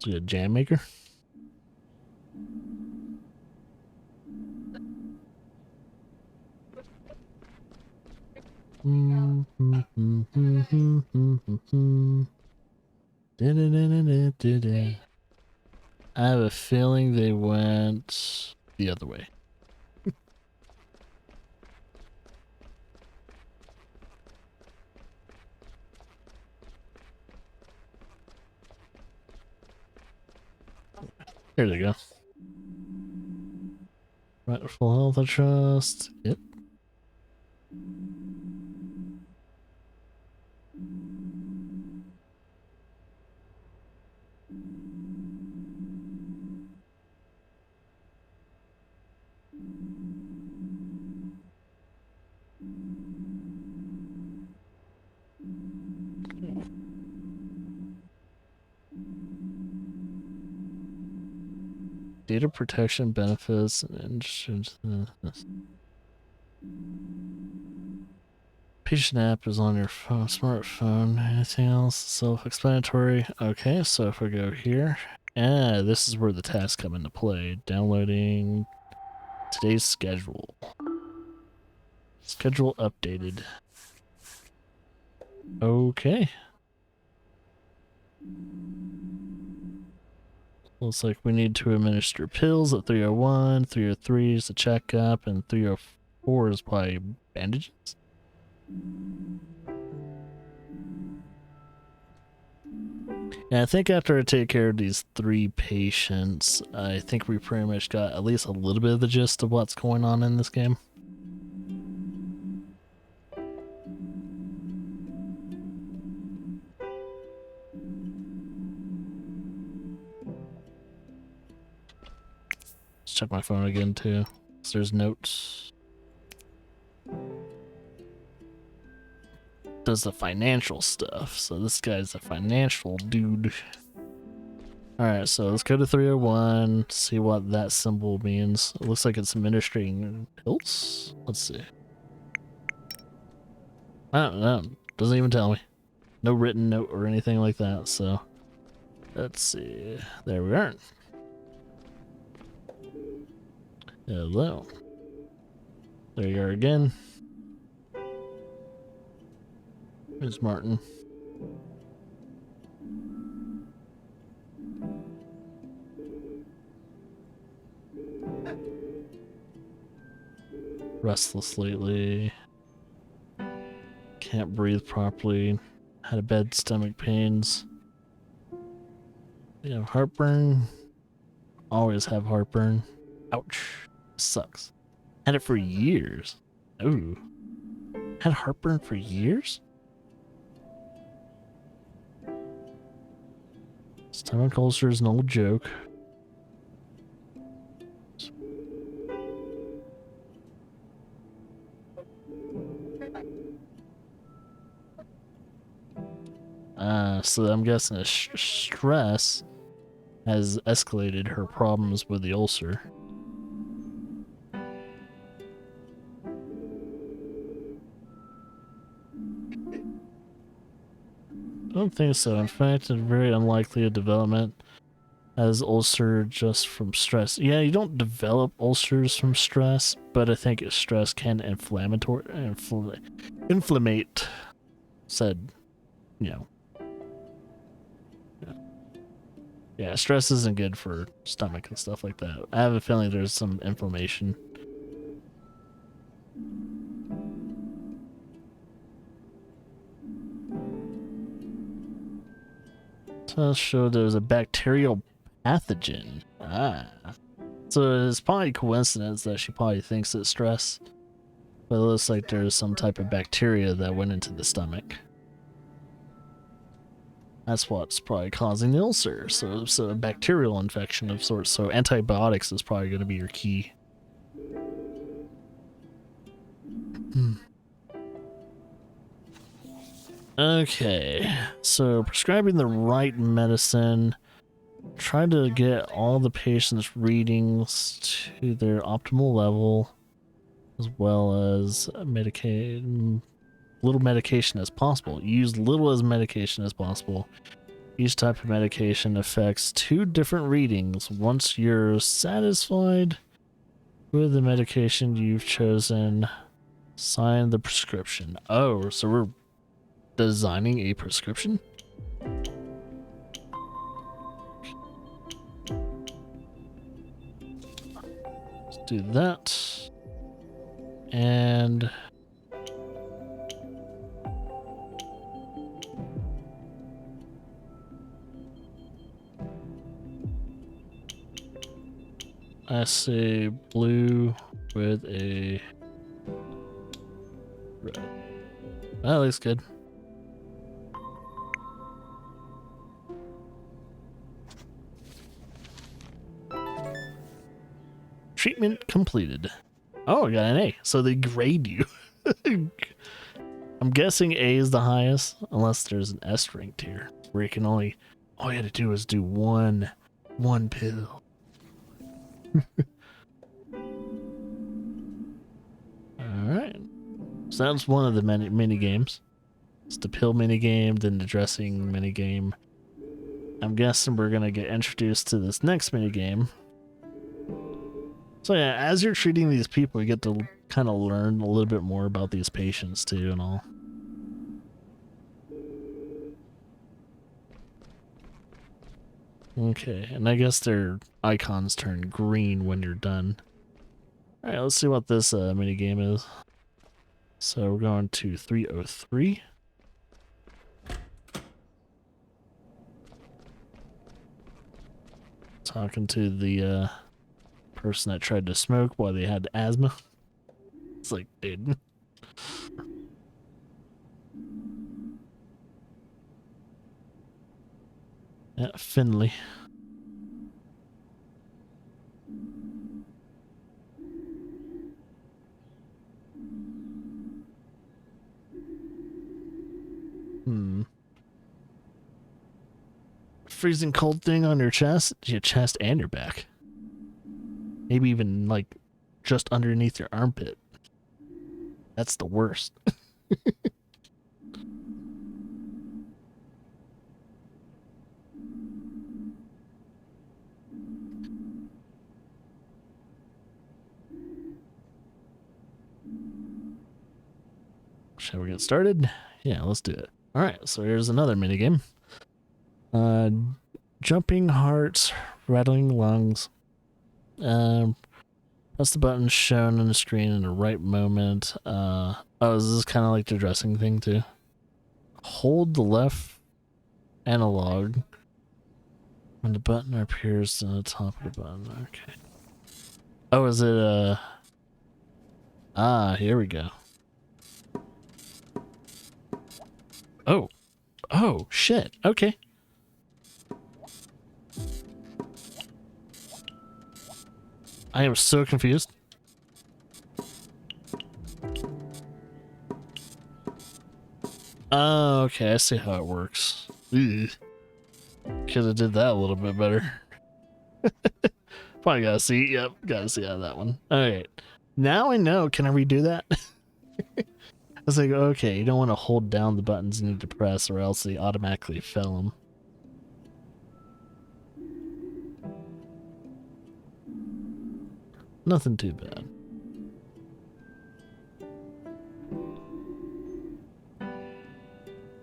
Is it a jam maker? I have a feeling they went the other way. Here they go. Right, full health, I trust. Yep. Data protection benefits and insurance. Patient app is on your phone, smartphone. Anything else self-explanatory? Okay, so if we go here, this is where the tasks come into play. Downloading today's schedule. Schedule updated. Okay. Looks like we need to administer pills at 301, 303 is a checkup, and 304 is probably bandages. And I think after I take care of these 3 patients, I think we pretty much got at least a little bit of the gist of what's going on in this game. Let's check my phone again too, because there's notes. Does the financial stuff, so this guy's a financial dude. Alright, so let's go to 301, see what that symbol means. It looks like it's administering pills? Let's see. I don't know, doesn't even tell me. No written note or anything like that, so let's see. There we are. Hello. There you are again. There's Martin. Restless lately. Can't breathe properly. Had a bad stomach pains. You have heartburn. Always have heartburn. Ouch. Sucks. Had it for years. Ooh. Had heartburn for years? Stomach ulcer is an old joke. So I'm guessing stress has escalated her problems with the ulcer. I don't think so. In fact, it's very unlikely a development as ulcer just from stress. Yeah, you don't develop ulcers from stress, but I think stress can inflammate said, you know. Yeah, stress isn't good for stomach and stuff like that. I have a feeling there's some inflammation. So show there's a bacterial pathogen. So it's probably coincidence that she probably thinks it's stress. But it looks like there's some type of bacteria that went into the stomach. That's what's probably causing the ulcer. So it's a bacterial infection of sorts. So antibiotics is probably going to be your key. Okay, so prescribing the right medicine. Try to get all the patients' readings to their optimal level, as well as little medication as possible. Use little as medication as possible. Each type of medication affects 2 different readings. Once you're satisfied with the medication you've chosen, sign the prescription. Oh, so we're designing a prescription? Let's do that. And I say blue with a red. That looks good. Treatment completed. Oh, I got an A. So they grade you. I'm guessing A is the highest, unless there's an S ranked here, where you can only, all you had to do is do one pill. Alright. So that's one of the mini games. It's the pill mini game, then the dressing mini game. I'm guessing we're gonna get introduced to this next mini game. So yeah, as you're treating these people, you get to kind of learn a little bit more about these patients too and all. Okay, and I guess their icons turn green when you're done. Alright, let's see what this mini game is. So we're going to 303. Talking to the person that tried to smoke while they had asthma. It's like, dude. Yeah, Finley. Freezing cold thing on your chest and your back. Maybe even like just underneath your armpit. That's the worst. Shall we get started? Yeah, let's do it. Alright, so here's another minigame. Jumping hearts, rattling lungs. Press the button shown on the screen in the right moment. Oh, is this kind of like the dressing thing too? Hold the left analog when the button appears on the top of the button. Okay. Oh, is it here we go. Oh, shit. Okay. I am so confused. Oh, okay. I see how it works. Could have did that a little bit better. Probably gotta see. Yep, gotta see how that one. Alright. Now I know. Can I redo that? I was like, okay, you don't want to hold down the buttons you need to press or else they automatically fill them. Nothing too bad.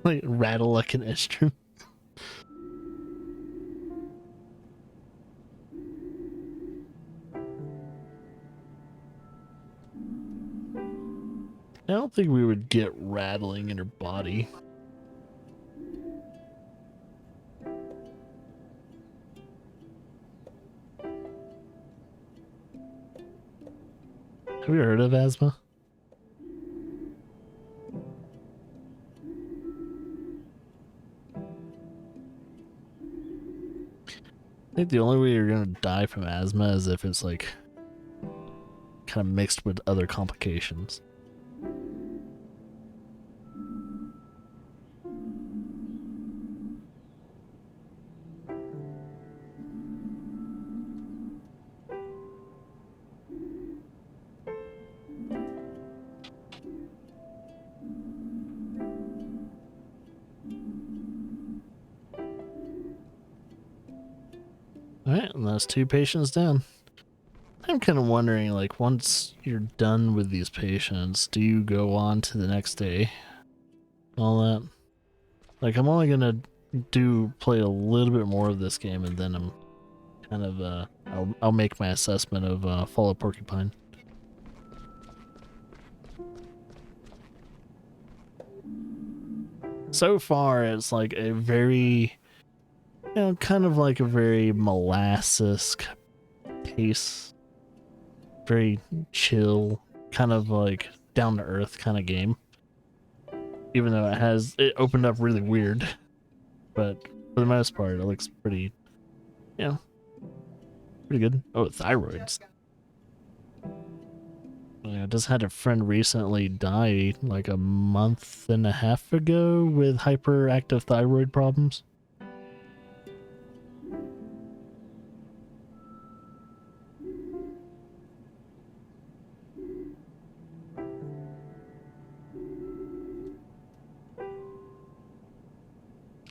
Like rattle like an instrument. I don't think we would get rattling in her body. Have you heard of asthma? I think the only way you're gonna die from asthma is if it's like kind of mixed with other complications. Alright, and that's 2 patients down. I'm kind of wondering, like, once you're done with these patients, do you go on to the next day? All that? Like, I'm only gonna play a little bit more of this game, and then I'm kind of, I'll make my assessment of Fall of Porcupine. So far, it's like a very, kind of like a very molasses pace. Very chill, kind of like down to earth kind of game. Even though it opened up really weird. But for the most part, it looks pretty, pretty good. Oh, thyroids. I just had a friend recently die like a month and a half ago with hyperactive thyroid problems.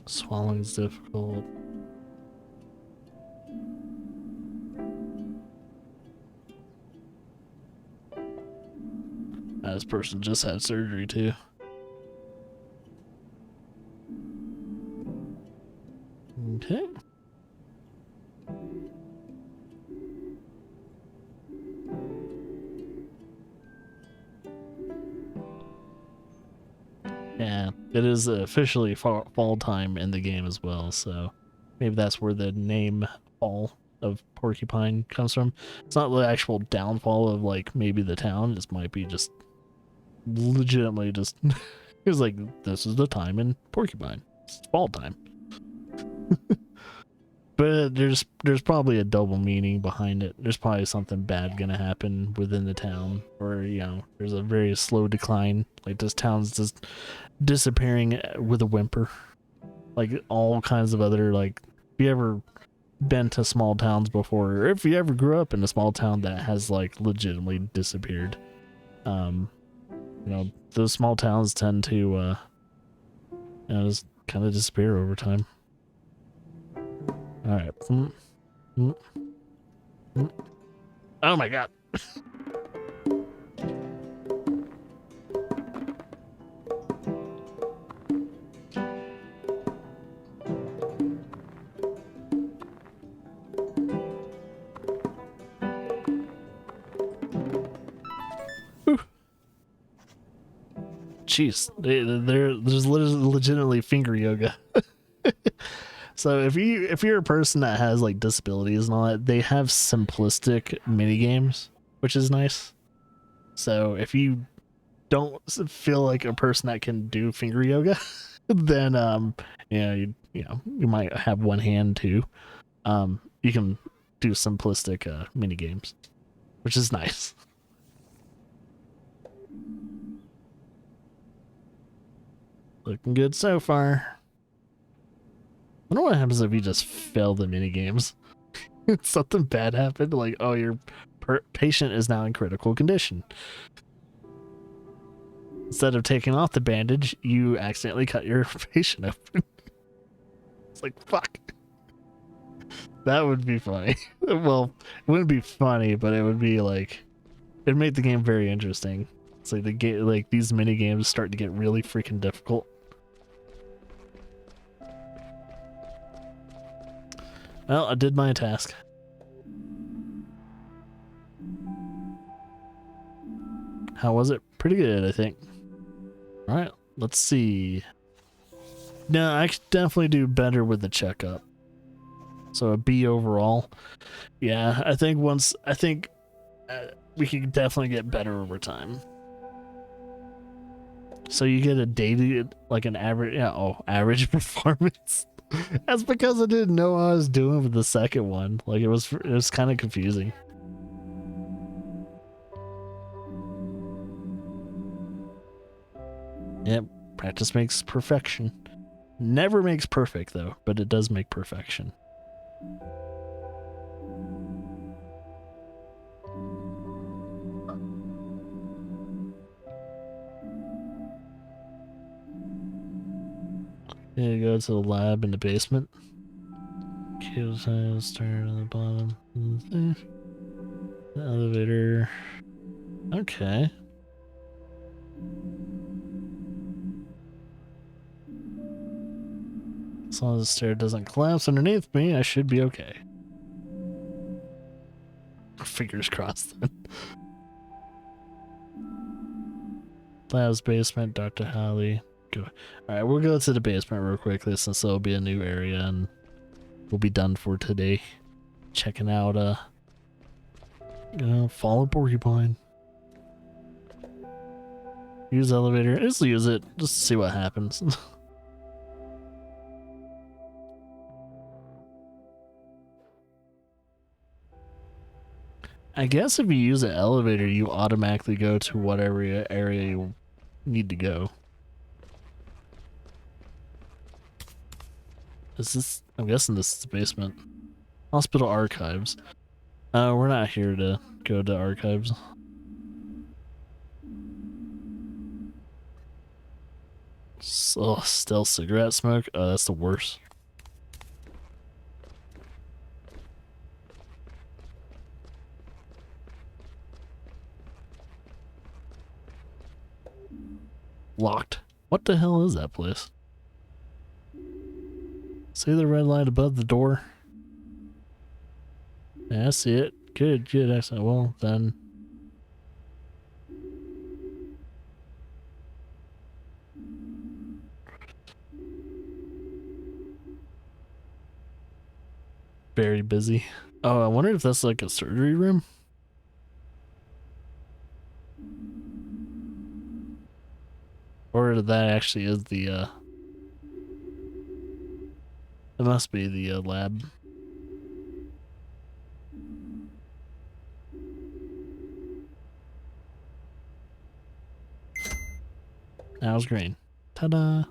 Swallowing's difficult. This person just had surgery too. Okay. Yeah, it is officially fall time in the game as well, so maybe that's where the name fall of Porcupine comes from. It's not the actual downfall of like maybe the town. This might be just legitimately just it's like this is the time in Porcupine. It's fall time. But there's probably a double meaning behind it. There's probably something bad gonna happen within the town, or you know, there's a very slow decline. Like this town's just disappearing with a whimper. Like all kinds of other like, if you ever been to small towns before, or if you ever grew up in a small town that has like legitimately disappeared, you know, those small towns tend to you know, just kind of disappear over time. All right. Oh my god. Jeez, there's legitimately finger yoga. So if you're a person that has like disabilities and all that, they have simplistic mini games, which is nice. So if you don't feel like a person that can do finger yoga, then yeah, you know, you might have one hand too. You can do simplistic mini games, which is nice. Looking good so far. I wonder what happens if you just fail the mini games. Something bad happened, like, oh, your patient is now in critical condition. Instead of taking off the bandage, you accidentally cut your patient open. It's like, fuck. That would be funny. Well, it wouldn't be funny, but it would be like, it'd make the game very interesting. It's like the game, like these mini games start to get really freaking difficult. Well, I did my task. How was it? Pretty good, I think. Alright, let's see. No, I could definitely do better with the checkup. So a B overall. Yeah, I think we can definitely get better over time. So you get a daily, like an average, yeah, oh, average performance. That's because I didn't know what I was doing with the second one. Like it was kind of confusing. Yep, practice makes perfection. Never makes perfect though, but it does make perfection. Here you go to the lab in the basement. Kills start on the bottom. The elevator. Okay. As long as the stair doesn't collapse underneath me, I should be okay. Fingers crossed then. Lab's basement, Dr. Holly. Go. Alright, we'll go to the basement real quickly since there'll be a new area and we'll be done for today. Checking out follow Porcupine. Use elevator. Just use it. Just to see what happens. I guess if you use an elevator, you automatically go to whatever area you need to go. Is this? I'm guessing this is the basement. Hospital archives. We're not here to go to archives. Oh, still cigarette smoke? Oh, that's the worst. Locked. What the hell is that place? See the red light above the door? Yeah, I see it. Good, good, excellent. Well, then. very busy. Oh, I wonder if that's like a surgery room. Or that actually is the, it must be the lab. That was green. Ta-da!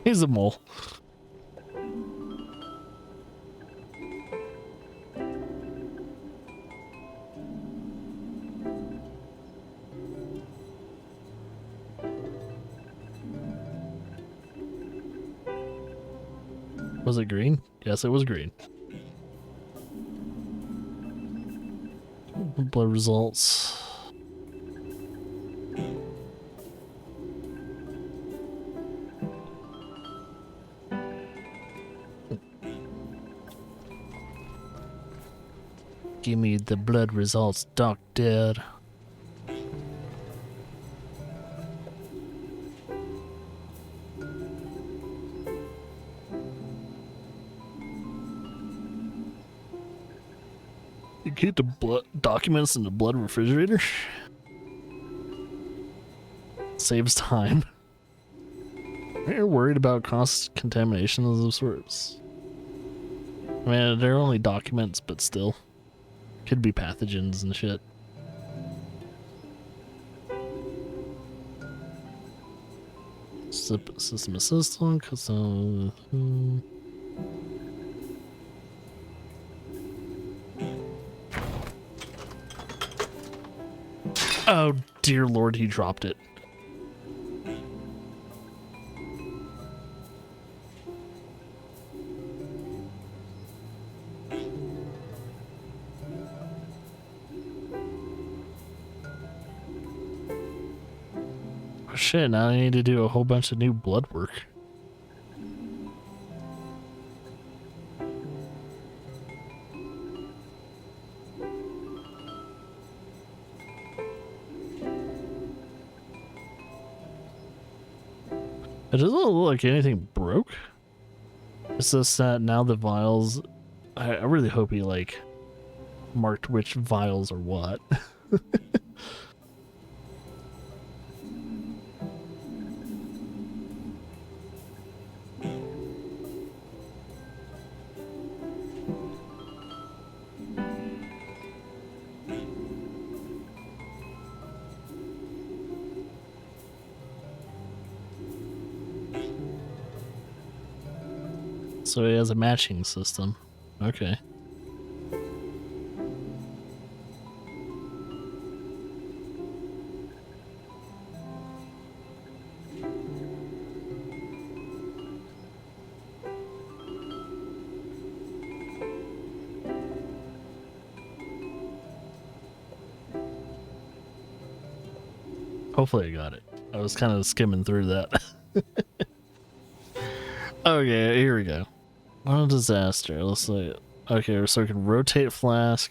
He's a mole. Was it green? Yes, it was green. Blood results. Give me the blood results, doctor. You keep the blood documents in the blood refrigerator? Saves time. You're worried about cross contamination of those sorts. I mean, they're only documents, but still. Could be pathogens and shit. System assistant, custom. Oh dear lord, he dropped it. Oh, shit, now I need to do a whole bunch of new blood work. It doesn't look like anything broke. It's just that now the vials, I really hope he like marked which vials are what. So he has a matching system. Okay. Hopefully I got it. I was kind of skimming through that. Okay, here we go. What a disaster. Let's see. Okay, so we can rotate flask.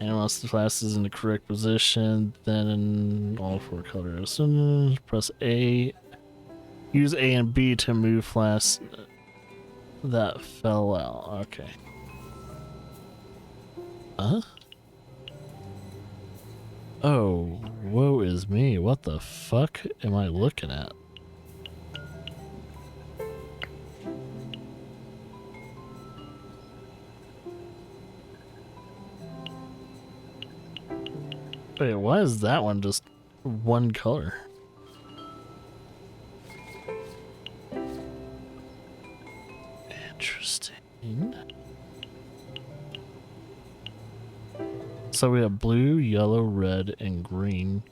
And once the flask is in the correct position, then all four colors. Press A. Use A and B to move flask that fell out. Okay. Huh? Oh, woe is me. What the fuck am I looking at? Wait, why is that one just one color? Interesting. So we have blue, yellow, red, and green.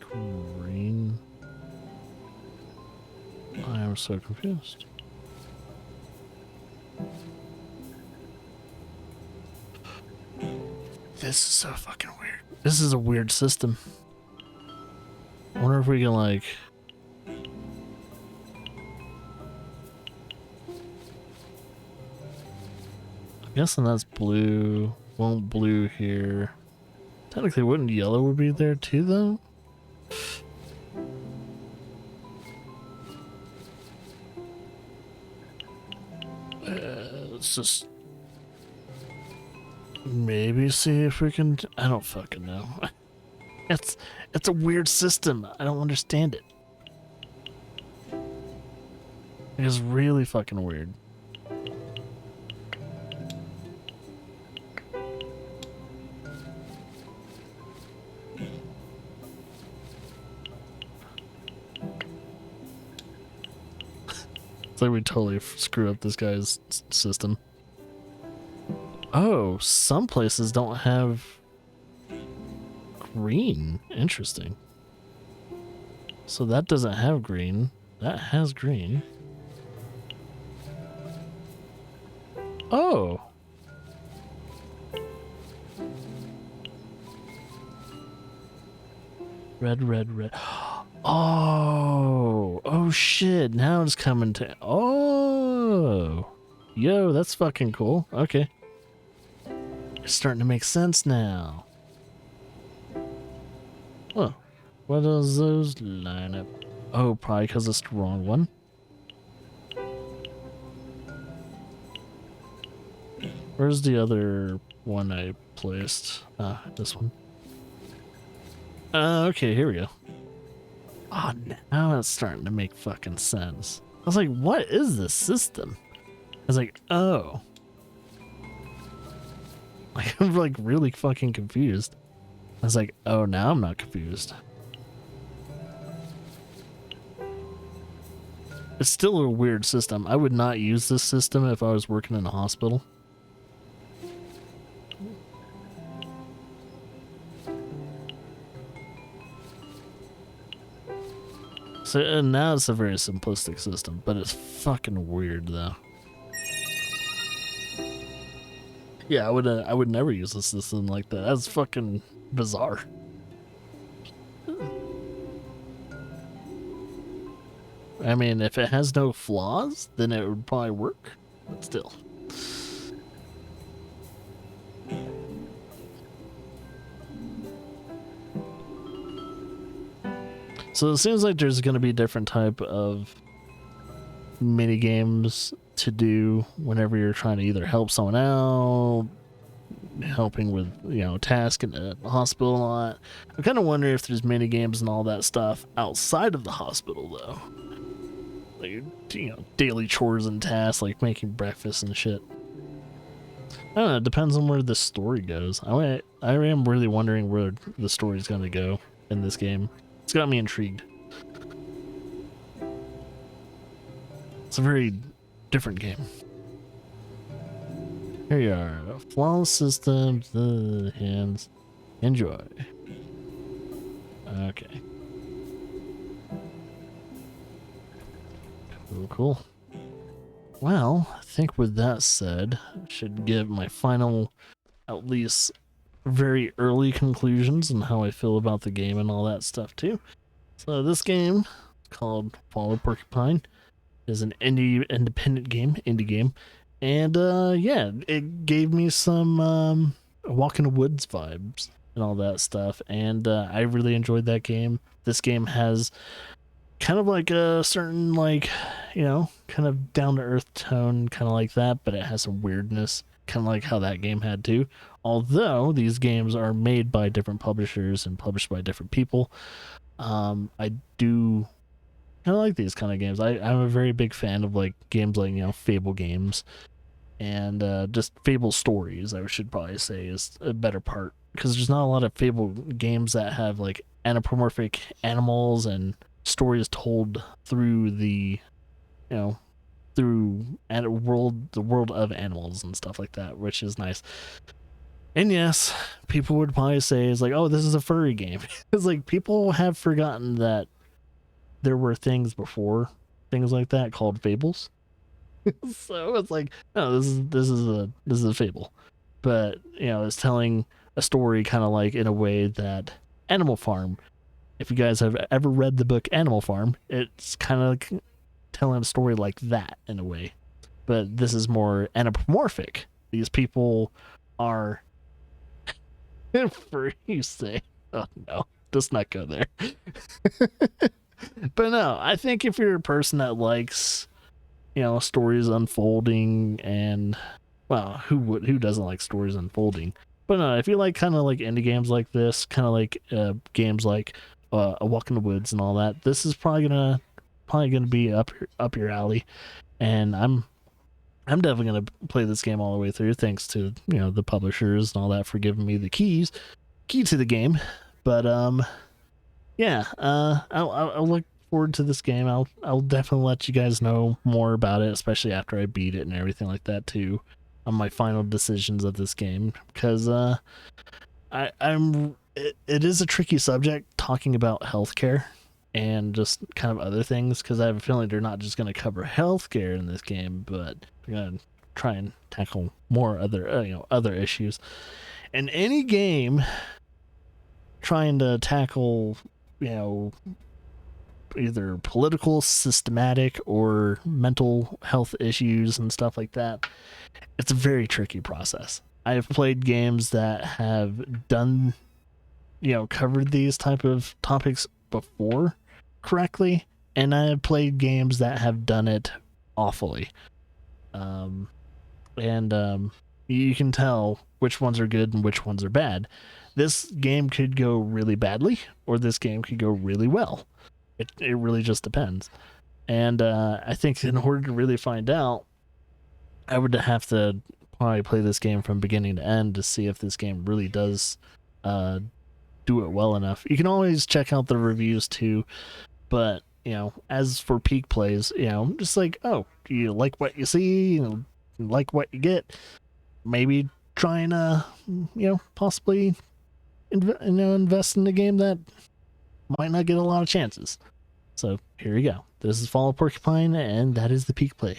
Green. I am so confused. This is so fucking weird. This is a weird system. I wonder if we can like... I'm guessing that's blue. Won't blue here. Technically, wouldn't yellow would be there too, though? Let's just maybe see if we can... I don't fucking know. It's a weird system. I don't understand it. It's really fucking weird. It's like we totally screw up this guy's system. Oh, some places don't have green. Interesting. So that doesn't have green. That has green. Oh. Red, red, red. Oh. Oh shit. Now it's coming to... Oh. Yo, that's fucking cool. Okay. It's starting to make sense now. Oh. What does those line up? Oh, probably because it's the wrong one. Where's the other one I placed? Ah, this one. Okay, here we go. Oh, now it's starting to make fucking sense. I was like, what is this system? I was like, oh. Like, I'm like really fucking confused. I was like, oh, now I'm not confused. It's still a weird system. I would not use this system if I was working in a hospital. So and now it's a very simplistic system, but it's fucking weird though. Yeah, I would never use a system like that. That's fucking bizarre. I mean, if it has no flaws, then it would probably work, but still. So it seems like there's going to be different type of mini games to do whenever you're trying to either help someone out, helping with, you know, task in the hospital and all that. I kind of wonder if there's mini games and all that stuff outside of the hospital though. Like, you know, daily chores and tasks like making breakfast and shit. I don't know, it depends on where the story goes. I am really wondering where the story's going to go in this game. It's got me intrigued. It's a very different game. Here you are. Flawless systems, the hands. Enjoy. Okay. Cool, cool. Well, I think with that said, I should give my final, at least very early conclusions on how I feel about the game and all that stuff too. So this game, called Follow Porcupine, is an independent game, indie game, and yeah, it gave me some Walk in the Woods vibes and all that stuff, and I really enjoyed that game. This game has kind of like a certain, like, you know, kind of down to earth tone, kind of like that, but it has some weirdness, kind of like how that game had too. Although these games are made by different publishers and published by different people, I do kind of like these kind of games. I'm a very big fan of like games like, you know, Fable games and just Fable stories, I should probably say, is a better part, because there's not a lot of Fable games that have like anthropomorphic animals and stories told through the, you know, through the world of animals and stuff like that, which is nice. And yes, people would probably say it's like, oh, this is a furry game. It's like people have forgotten that there were things before things like that called fables. So it's like, no, this is a fable. But, you know, it's telling a story kind of like in a way that Animal Farm, if you guys have ever read the book Animal Farm, it's kind of like telling a story like that in a way. But this is more anthropomorphic. These people are, for you say, oh no, let's not go there. But no, I think if you're a person that likes, stories unfolding, and well, who doesn't like stories unfolding? But no, if you like kind of like indie games like this, kind of like games like A Walk in the Woods and all that, this is probably gonna be up your alley. And I'm definitely gonna play this game all the way through, thanks to the publishers and all that for giving me the key to the game. But yeah, I'll look forward to this game. I'll definitely let you guys know more about it, especially after I beat it and everything like that too, on my final decisions of this game, because it is a tricky subject talking about healthcare and just kind of other things, because I have a feeling they're not just going to cover healthcare in this game, but they're going to try and tackle more other issues. And any game trying to tackle either political, systematic, or mental health issues and stuff like that, it's a very tricky process. I have played games that have done covered these type of topics before correctly, and I have played games that have done it awfully. You can tell which ones are good and which ones are bad. This game could go really badly, or this game could go really well. It really just depends. And I think in order to really find out, I would have to probably play this game from beginning to end to see if this game really does do it well enough. You can always check out the reviews too, but as for peak plays, just like, oh, do you like what you see, like what you get, maybe try and possibly invest in a game that might not get a lot of chances. So here you go. This is Fall of Porcupine, and that is the peak play.